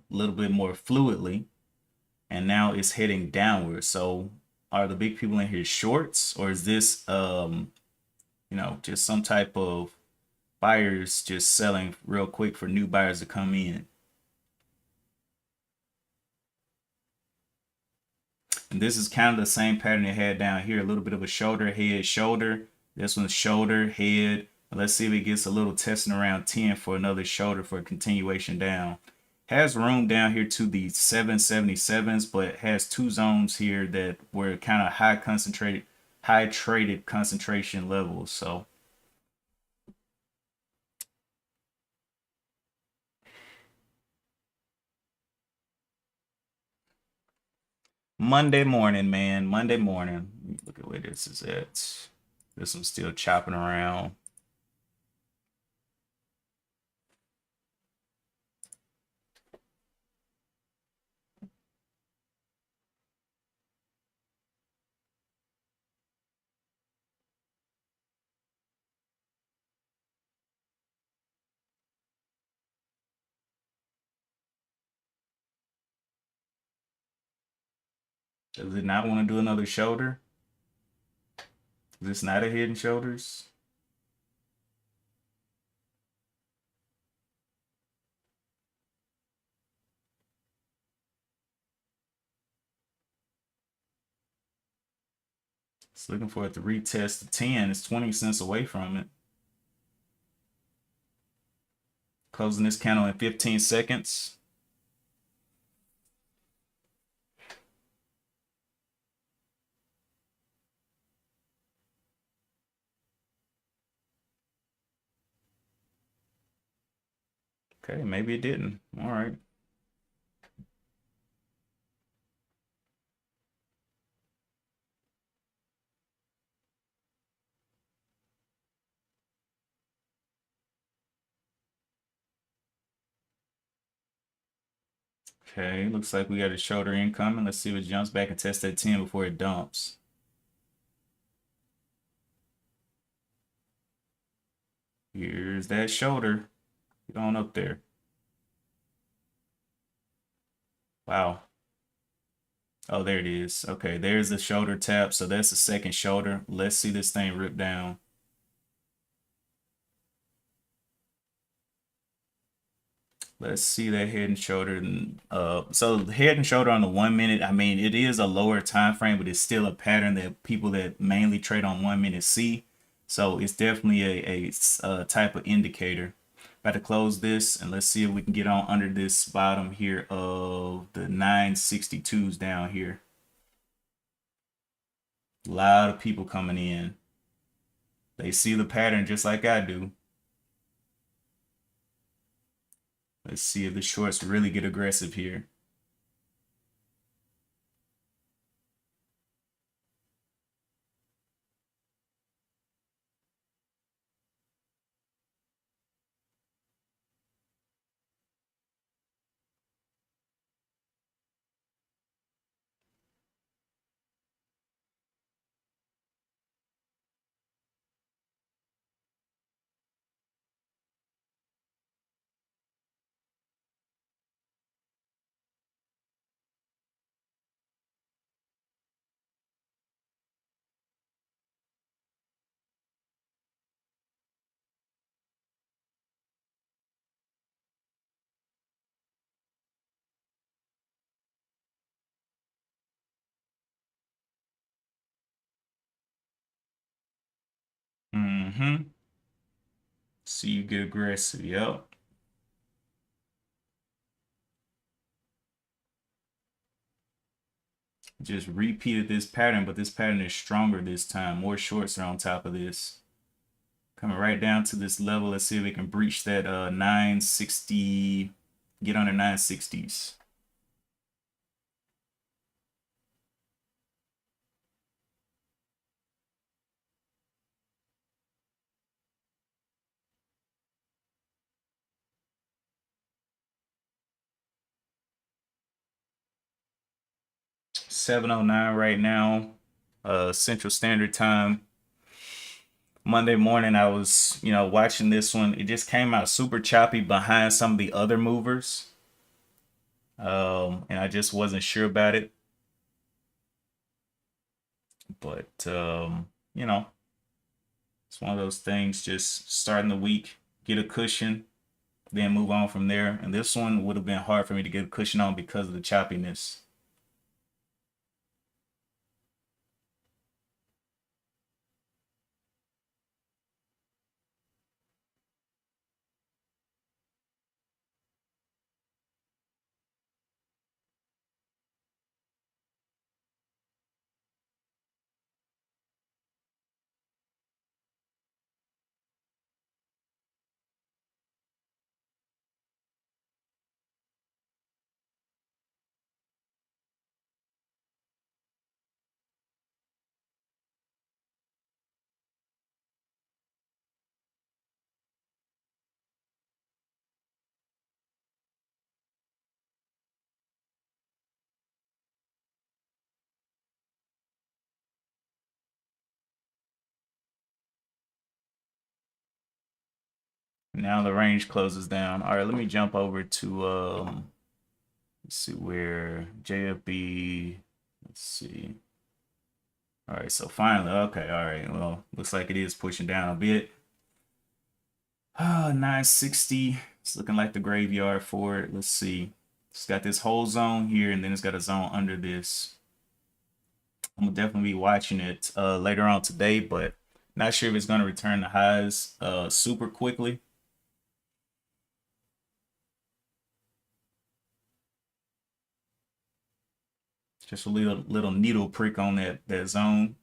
[SPEAKER 1] bit more fluidly. And now it's heading downward. So are the big people in here shorts, or is this just some type of buyers just selling real quick for new buyers to come in? And this is kind of the same pattern it had down here, a little bit of a shoulder, head, shoulder. This one's shoulder, head. Let's see if it gets a little testing around 10 for another shoulder for a continuation down. Has room down here to the 777s, but has two zones here that were kind of high traded concentration levels. So Monday morning, man. Monday morning. Look at where this is at. This one's still chopping around. Does it not want to do another shoulder? Is this not a head and shoulders? It's looking for it to retest the 10. It's 20 cents away from it. Closing this candle in 15 seconds. Okay, maybe it didn't. All right. Okay, looks like we got a shoulder incoming. Let's see if it jumps back and tests that 10 before it dumps. Here's that shoulder. Get on up there. Wow. Oh, there it is. Okay, there's the shoulder tap. So that's the second shoulder. Let's see this thing rip down. Let's see that head and shoulder. So the head and shoulder on the 1 minute, I mean, it is a lower time frame, but it's still a pattern that people that mainly trade on 1 minute see. So it's definitely a type of indicator. About to close this, and let's see if we can get on under this bottom here of the 962s down here. A lot of people coming in. They see the pattern just like I do. Let's see if the shorts really get aggressive here. Mm-hmm. See you get aggressive. Yep. Just repeated this pattern, but this pattern is stronger this time. More shorts are on top of this. Coming right down to this level. Let's see if we can breach that 960, get under 960s. $7:09 right now, Central Standard Time. Monday morning, I was, watching this one. It just came out super choppy behind some of the other movers. And I just wasn't sure about it. But, it's one of those things, just starting the week, get a cushion, then move on from there. And this one would have been hard for me to get a cushion on because of the choppiness. Now the range closes down. All right, let me jump over to let's see where JFB. Let's see. All right, so finally, okay, all right. Well, looks like it is pushing down a bit. 960. It's looking like the graveyard for it. Let's see. It's got this whole zone here, and then it's got a zone under this. I'm gonna definitely be watching it later on today, but not sure if it's gonna return the highs super quickly. Just a little needle prick on that zone.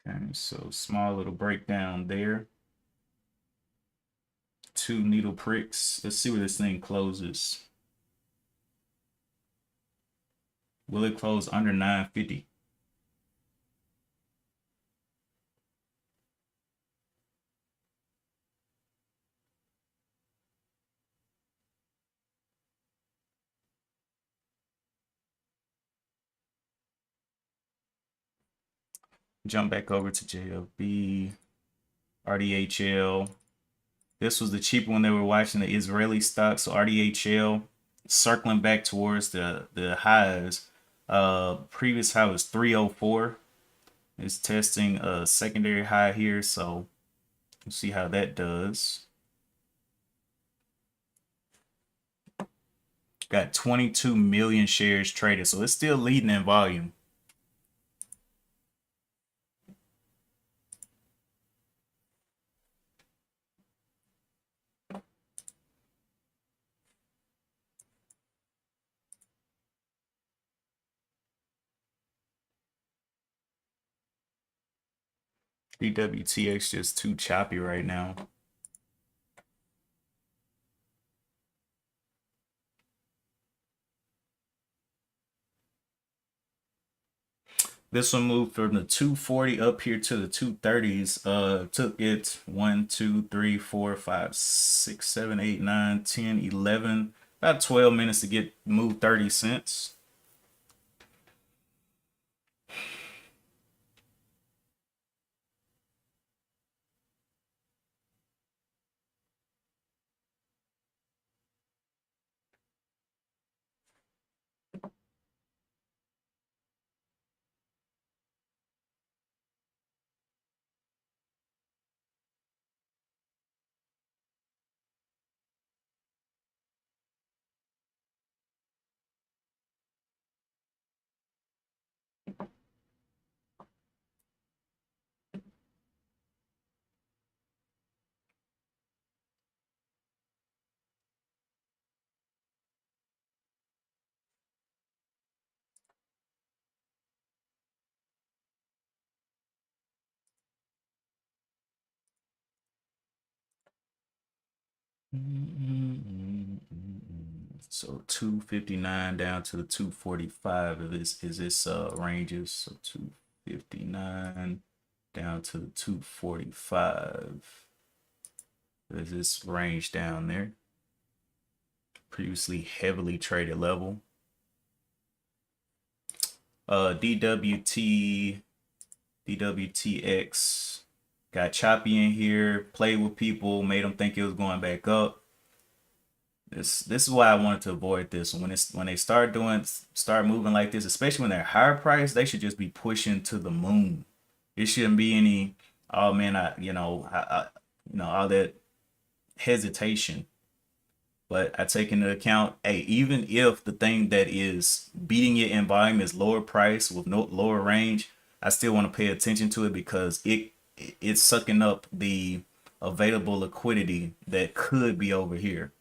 [SPEAKER 1] Okay, so small little breakdown there. Two needle pricks. Let's see where this thing closes. Will it close under 950? Jump back over to JLB, RDHL. This was the cheaper one they were watching, the Israeli stock. So RDHL circling back towards the highs. Previous high was 304. It's testing a secondary high here, so we'll see how that does. Got 22 million shares traded, so it's still leading in volume. DWTX just too choppy right now. This one moved from the 240 up here to the 230s. Took it 1, 2, 3, 4, 5, 6, 7, 8, 9, 10, 11, about 12 minutes to get moved 30 cents. So 259 down to the 245 of this is this ranges. So 259 down to the 245. There's this range down there. Previously heavily traded level. DWTX got choppy in here, played with people, made them think it was going back up. This is why I wanted to avoid this. When they start moving like this, especially when they're higher price, they should just be pushing to the moon. It shouldn't be any, oh man, all that hesitation. But I take into account, hey, even if the thing that is beating it in volume is lower price with no lower range, I still want to pay attention to it because it's sucking up the available liquidity that could be over here.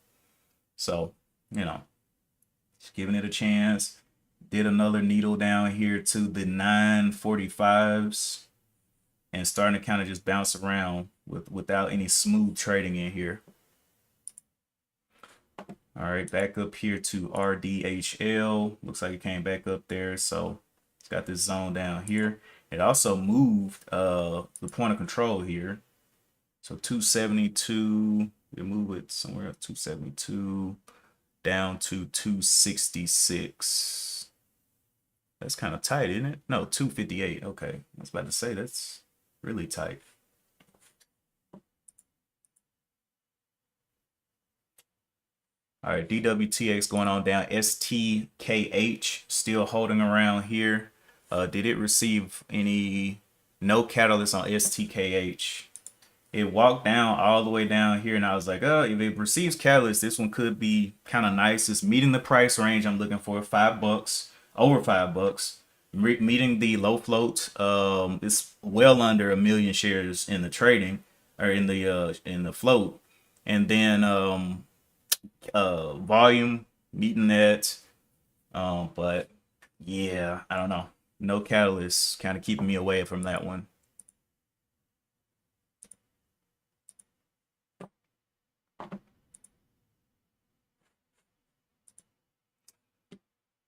[SPEAKER 1] So, just giving it a chance. Did another needle down here to the 945s and starting to kind of just bounce around without any smooth trading in here. All right, back up here to RDHL. Looks like it came back up there. So it's got this zone down here. It also moved the point of control here. So 272, we move it somewhere up 272 down to 266. That's kind of tight, isn't it? No, 258. Okay, I was about to say that's really tight. All right, DWTX going on down. STKH still holding around here. Did it receive no catalyst on STKH? It walked down all the way down here, and I was like, oh, if it receives catalyst, this one could be kind of nice. It's meeting the price range I'm looking for, $5, over $5. Meeting the low float. It's well under 1 million shares in the trading or in the float, and then volume meeting that. But yeah, I don't know. No catalyst, kind of keeping me away from that one.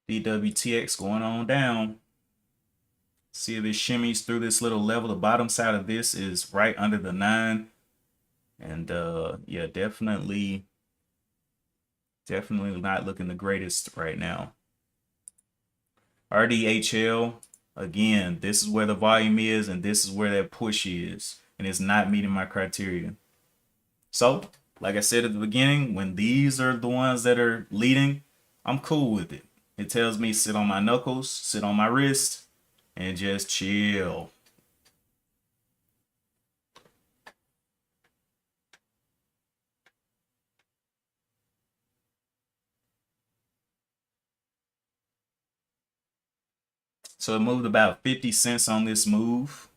[SPEAKER 1] DWTX going on down. See if it shimmies through this little level. The bottom side of this is right under the 9. And yeah, definitely not looking the greatest right now. RDHL, again, this is where the volume is and this is where that push is. And it's not meeting my criteria. So, like I said at the beginning, when these are the ones that are leading, I'm cool with it. It tells me sit on my knuckles, sit on my wrist, and just chill. So it moved about 50 cents on this move.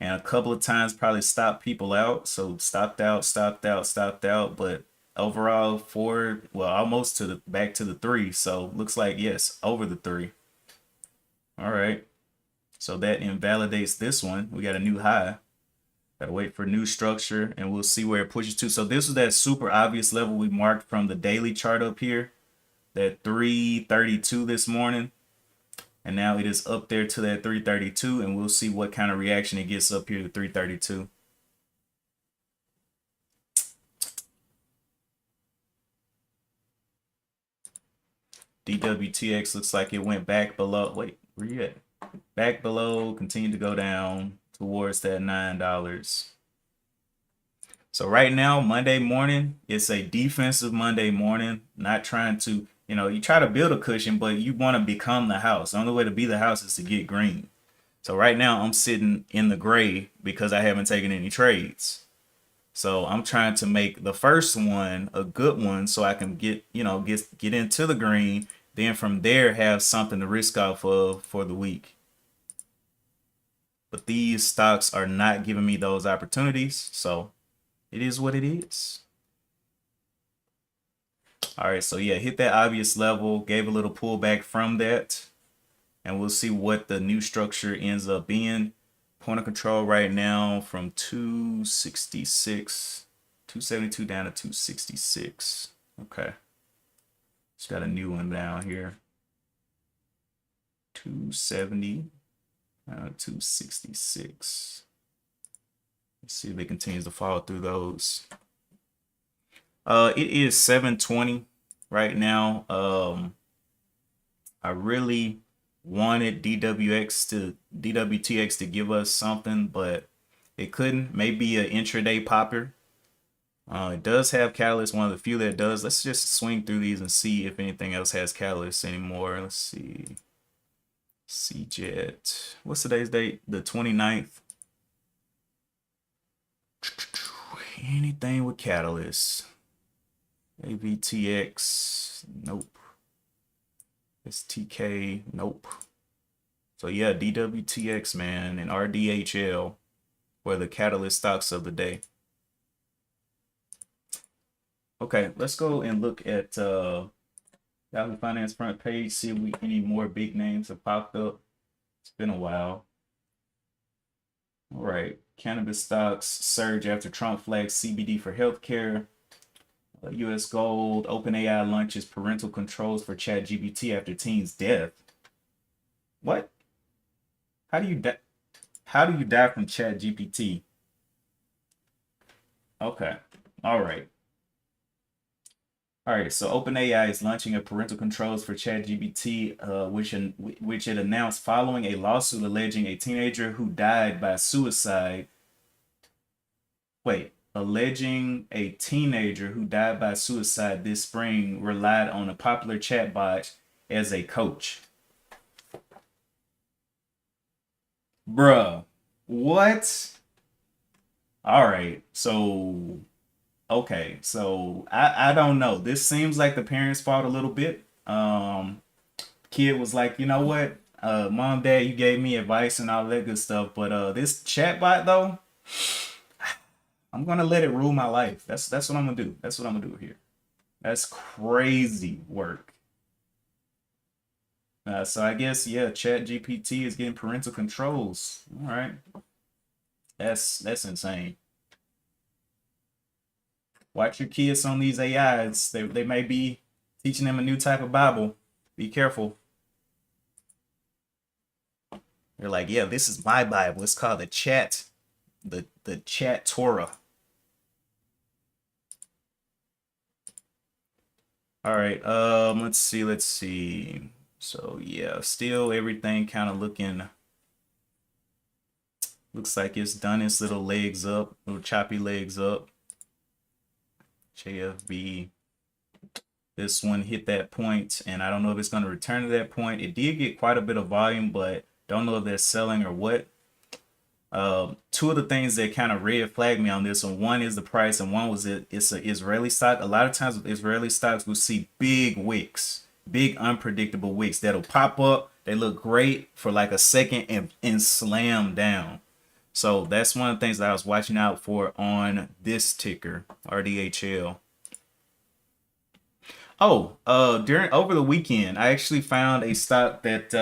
[SPEAKER 1] And a couple of times probably stopped people out. So stopped out. But overall almost to the back to the 3. So looks like yes, over the 3. All right. So that invalidates this one. We got a new high. Gotta wait for new structure and we'll see where it pushes to. So this is that super obvious level we marked from the daily chart up here. That 332 this morning. And now it is up there to that 332 and we'll see what kind of reaction it gets up here to 332. DWTX looks like it went back below. Wait, where you at? Back below, continued to go down towards that $9. So right now, Monday morning, it's a defensive Monday morning, not trying to, you try to build a cushion, but you want to become the house. The only way to be the house is to get green. So right now I'm sitting in the gray because I haven't taken any trades. So I'm trying to make the first one a good one so I can get into the green. Then from there have something to risk off of for the week. But these stocks are not giving me those opportunities. So it is what it is. All right, so yeah, hit that obvious level, gave a little pullback from that, and we'll see what the new structure ends up being. Point of control right now from 266 272 down to 266. Okay. It's got a new one down here. 270 down to 266. Let's see if it continues to fall through those. It is 720 right now. I really wanted DWTX to give us something, but it couldn't. Maybe an intraday popper. It does have catalyst, one of the few that does. Let's just swing through these and see if anything else has catalyst anymore. Let's see. CJET. What's today's date? The 29th. Anything with catalyst. AVTX. Nope. STK. Nope. So yeah, DWTX, man, and RDHL were the catalyst stocks of the day. Okay, let's go and look at Yahoo Finance front page, see if any more big names have popped up. It's been a while. All right, cannabis stocks surge after Trump flags CBD for healthcare. U.S. Gold, OpenAI launches parental controls for ChatGPT after teen's death. What? How do you die? How do you die from ChatGPT? Okay, all right. All right, so OpenAI is launching a parental controls for ChatGPT, which it announced following a lawsuit alleging a teenager who died by suicide. Wait, alleging a teenager who died by suicide this spring relied on a popular chatbot as a coach. Bruh, what? All right, so okay, so I don't know. This seems like the parents' fault a little bit. Kid was like, you know what? Mom, dad, you gave me advice and all that good stuff, but this chatbot though, I'm gonna let it rule my life. That's what I'm gonna do. That's what I'm gonna do here. That's crazy work. So I guess yeah, ChatGPT is getting parental controls. All right, that's insane. Watch your kids on these AIs. They may be teaching them a new type of Bible. Be careful. They're like, yeah, this is my Bible. It's called the Chat Torah. All right, let's see. So yeah, still everything kind of looks like it's done its little legs up, little choppy legs up. JFB, this one hit that point, and I don't know if it's going to return to that point. It did get quite a bit of volume, but don't know if they're selling or what. Two of the things that kind of red flagged me on this one is the price, and one was it's an Israeli stock. A lot of times with Israeli stocks, we'll see big wicks, big unpredictable wicks that'll pop up. They look great for like a second and slam down. So that's one of the things that I was watching out for on this ticker, RDHL. Oh, over the weekend, I actually found a stock that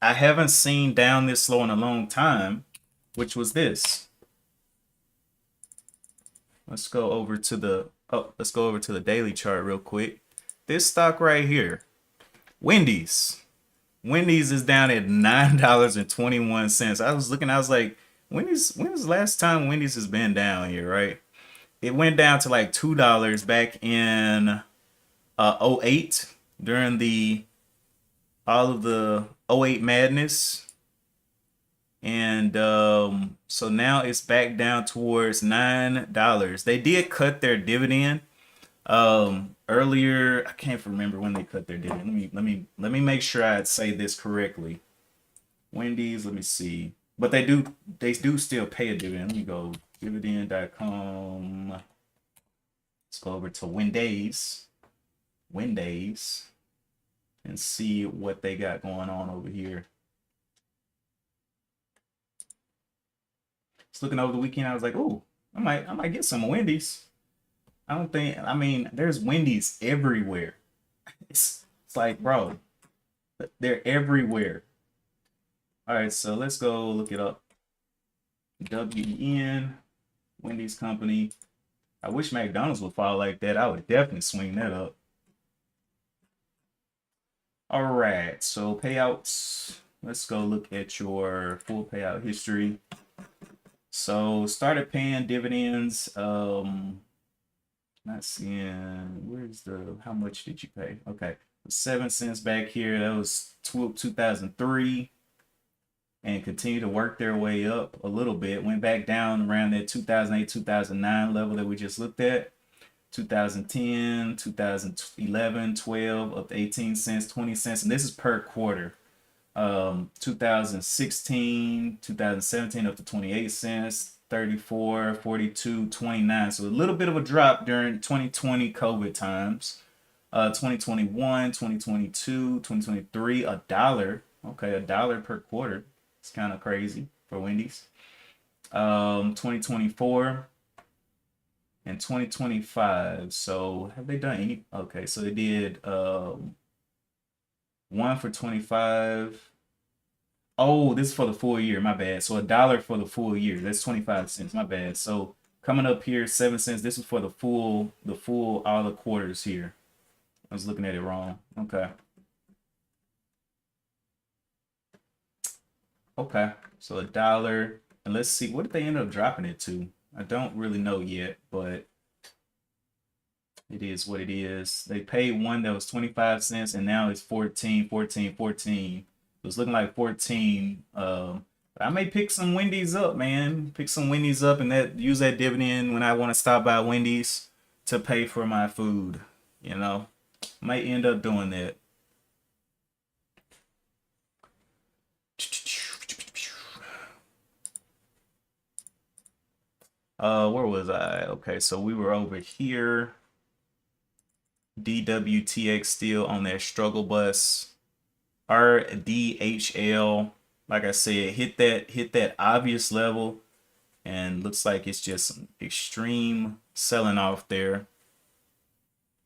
[SPEAKER 1] I haven't seen down this low in a long time, which was this. Let's go over to the daily chart real quick. This stock right here, Wendy's. Wendy's is down at $9.21. I was looking, I was like, when was the last time Wendy's has been down here, right? It went down to like $2 back in 08 during all of the 08 madness. And so now it's back down towards $9. They did cut their dividend earlier. I can't remember when they cut their dividend. Let me make sure I say this correctly. Wendy's, let me see. But they do still pay a dividend. Let me go dividend.com. Let's go over to Wendy's and see what they got going on over here. Just looking over the weekend, I was like, oh, I might get some Wendy's. I mean, there's Wendy's everywhere. It's like, bro, they're everywhere. All right, so let's go look it up. WEN, Wendy's company. I wish McDonald's would fall like that. I would definitely swing that up. All right, so payouts. Let's go look at your full payout history. So started paying dividends. Not seeing where's the how much did you pay? Okay, 7 cents back here. That was 2003, and continue to work their way up a little bit. Went back down around that 2008, 2009 level that we just looked at. 2010, 2011, 12, up to 18 cents, 20 cents, and this is per quarter. 2016, 2017, up to 28 cents, 34, 42, 29. So a little bit of a drop during 2020 COVID times. 2021, 2022, 2023, a dollar. Okay, a dollar per quarter. It's kind of crazy for Wendy's. 2024 and 2025. So have they done any? Okay, so they did one for 25. Oh, this is for the full year. My bad. So a dollar for the full year. That's 25 cents. My bad. So coming up here, 7 cents. This is for the full all the quarters here. I was looking at it wrong. Okay. Okay. So a dollar. And let's see, what did they end up dropping it to? I don't really know yet, but it is what it is. They paid one that was 25 cents, and now it's 14, 14, 14. It was looking like 14. I may pick some Wendy's up, man. Pick some Wendy's up and use that dividend when I want to stop by Wendy's to pay for my food. You know, might end up doing that. Where was I? Okay, so we were over here. DWTX still on that struggle bus. RDHL, like I said, hit that obvious level, and looks like it's just some extreme selling off there.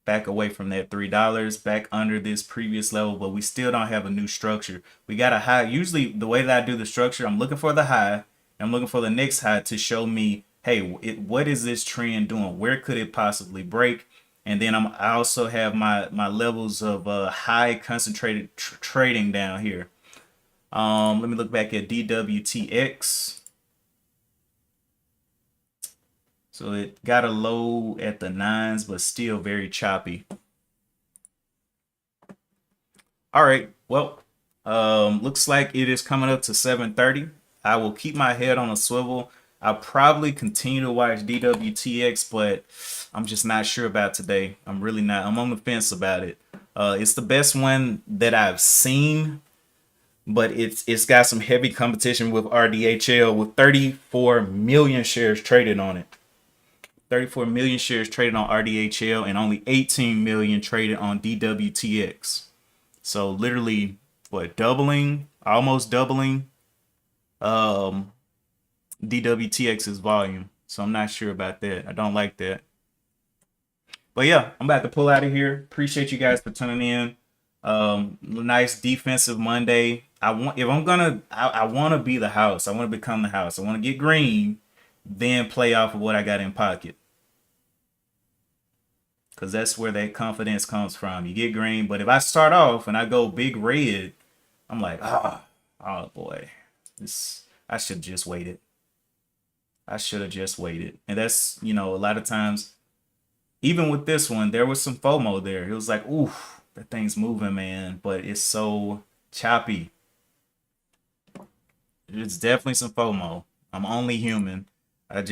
[SPEAKER 1] Back away from that $3, back under this previous level, but we still don't have a new structure. We got a high. Usually the way that I do the structure, I'm looking for the high, I'm looking for the next high to show me, hey, what is this trend doing? Where could it possibly break? And then I also have my levels of high concentrated trading down here. Let me look back at DWTX. So it got a low at the 9s, but still very choppy. All right, well, looks like it is coming up to 7:30. I will keep my head on a swivel. I'll probably continue to watch DWTX, but I'm just not sure about today. I'm really not. I'm on the fence about it. It's the best one that I've seen, but it's got some heavy competition with RDHL with 34 million shares traded on it. 34 million shares traded on RDHL and only 18 million traded on DWTX. So literally, what, doubling, almost doubling DWTX's volume. So I'm not sure about that. I don't like that. But yeah, I'm about to pull out of here. Appreciate you guys for tuning in. Nice defensive Monday. I want to be the house. I want to become the house. I want to get green, then play off of what I got in pocket. Because that's where that confidence comes from. You get green, but if I start off and I go big red, I'm like, oh boy, I should have just waited. I should have just waited. And that's, a lot of times, even with this one, there was some FOMO there. It was like, ooh, that thing's moving, man, but it's so choppy. It's definitely some FOMO. I'm only human. I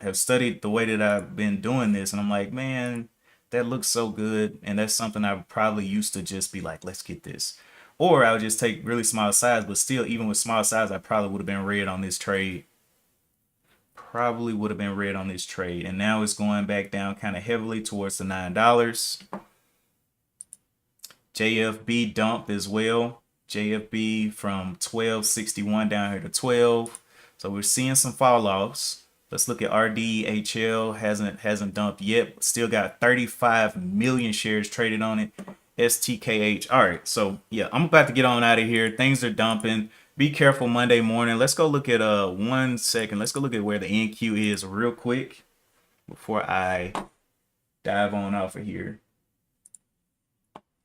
[SPEAKER 1] have studied the way that I've been doing this, and I'm like, man, that looks so good. And that's something I probably used to just be like, let's get this. Or I would just take really small size, but still, even with small size, I probably would have been red on this trade. Probably would have been red on this trade. And now it's going back down kind of heavily towards the $9. JFB dumped as well. JFB from 12.61 down here to 12. So we're seeing some fall offs. Let's look at RDHL. Hasn't dumped yet, but still got 35 million shares traded on it. STKH. All right, so yeah, I'm about to get on out of here. Things are dumping. Be careful Monday morning. Let's go look at 1 second. Let's go look at where the NQ is real quick. before I dive on off of here.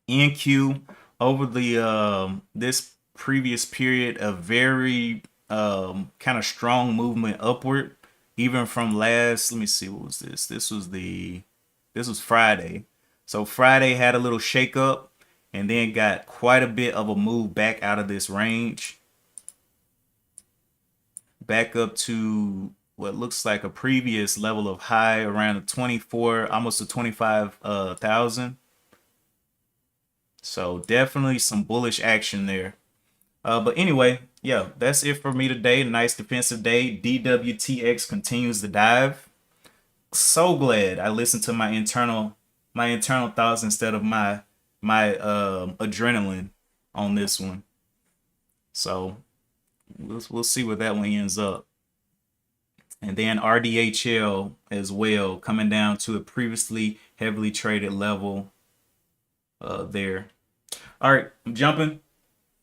[SPEAKER 1] NQ over the this previous period, a very kind of strong movement upward, even from last. Let me see, what was this? This was Friday. So Friday had a little shake up and then got quite a bit of a move back out of this range, back up to what looks like a previous level of high around the 24, almost to 25,000. So definitely some bullish action there. But anyway, yeah, that's it for me today. Nice defensive day. DWTX continues to dive. So glad I listened to my internal thoughts instead of my adrenaline on this one. So we'll see where that one ends up. And then RDHL as well, coming down to a previously heavily traded level there. All right, I'm jumping.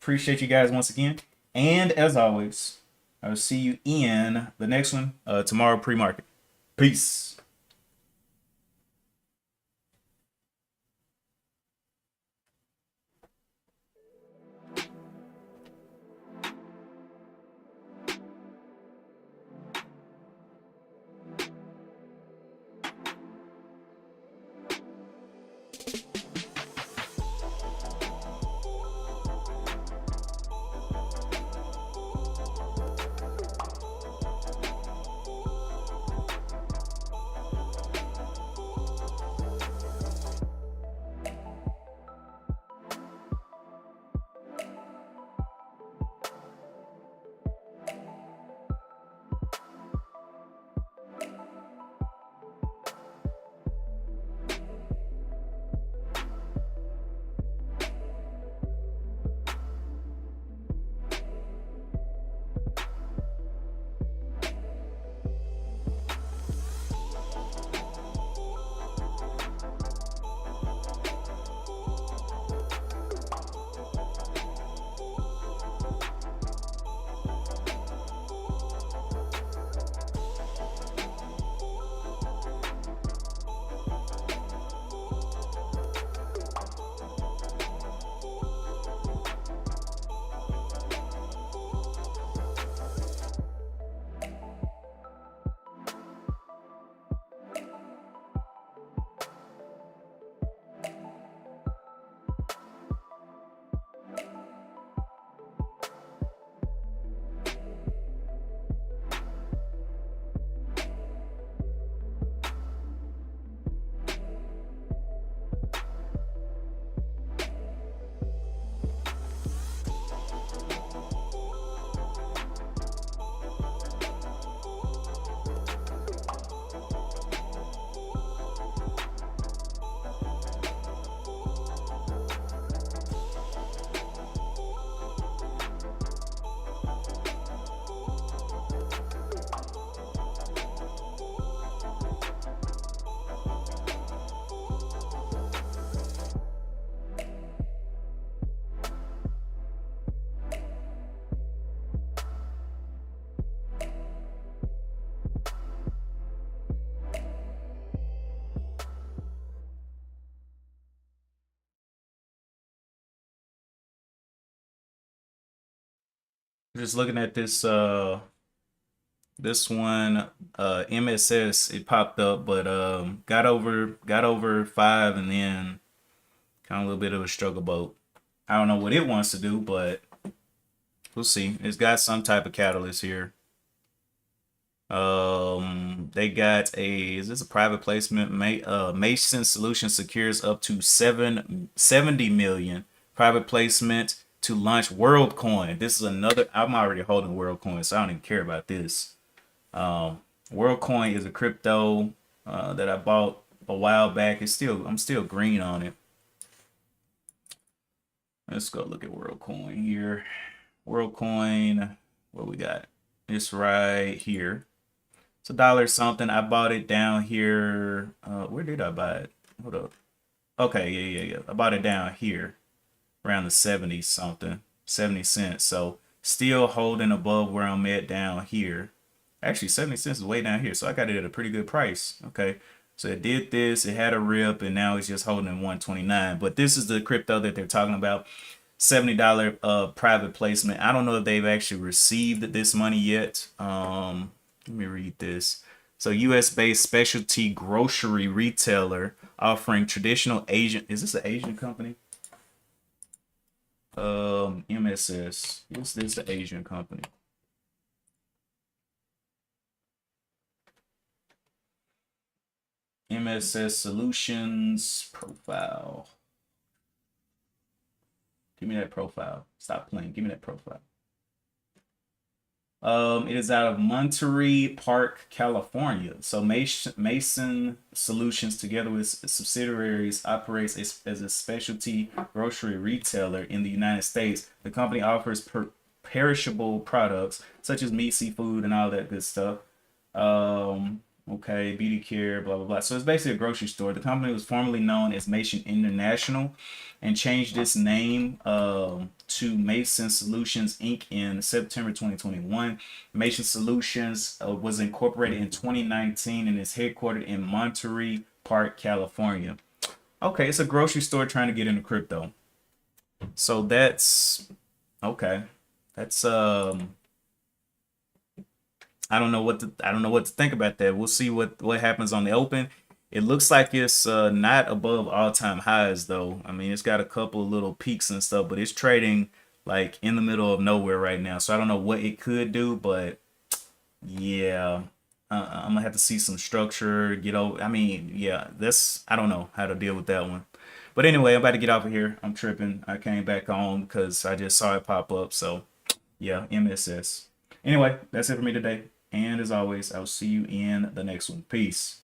[SPEAKER 1] Appreciate you guys once again. And as always, I'll see you in the next one tomorrow pre-market. Peace. Just looking at this one MSS, it popped up, but got over 5 and then kind of a little bit of a struggle boat. I don't know what it wants to do, but we'll see. It's got some type of catalyst here. They got is this a private placement? Mason Solution secures up to 70 million private placement to launch WorldCoin. This is another. I'm already holding WorldCoin, so I don't even care about this. WorldCoin is a crypto that I bought a while back. I'm still green on it. Let's go look at WorldCoin here. WorldCoin, what we got? It's right here. It's $1 something. I bought it down here. Where did I buy it? Hold up. Okay, yeah. I bought it down here, around the 70 something, 70 cents. So still holding above where I'm at down here. Actually, 70 cents is way down here, so I got it at a pretty good price. Okay, so it did this, it had a rip, and now it's just holding 129. But this is the crypto that they're talking about. $70 private placement. I don't know if they've actually received this money yet. Let me read this. So US based specialty grocery retailer offering traditional Asian, is this an Asian company? MSS. Is this an Asian company? MSS Solutions profile. Give me that profile. Stop playing. Give me that profile. It is out of Monterey Park, California. So Mason Solutions, together with subsidiaries, operates as a specialty grocery retailer in the United States. The company offers perishable products such as meat, seafood, and all that good stuff. Okay, beauty care, blah blah blah. So it's basically a grocery store. The company was formerly known as Mason International, and changed its name to Mason Solutions Inc. in September 2021. Mason Solutions was incorporated in 2019 and is headquartered in Monterey Park, California. Okay, it's a grocery store trying to get into crypto. So that's okay. That's I don't know what to think about that. We'll see what happens on the open. It looks like it's not above all-time highs though. I mean, it's got a couple of little peaks and stuff, but it's trading like in the middle of nowhere right now. So I don't know what it could do, but yeah, I'm gonna have to see some structure get over. I mean, yeah, that's I don't know how to deal with that one. But anyway, I'm about to get off of here. I'm tripping. I came back on because I just saw it pop up. So yeah, MSS. Anyway, that's it for me today. And as always, I'll see you in the next one. Peace.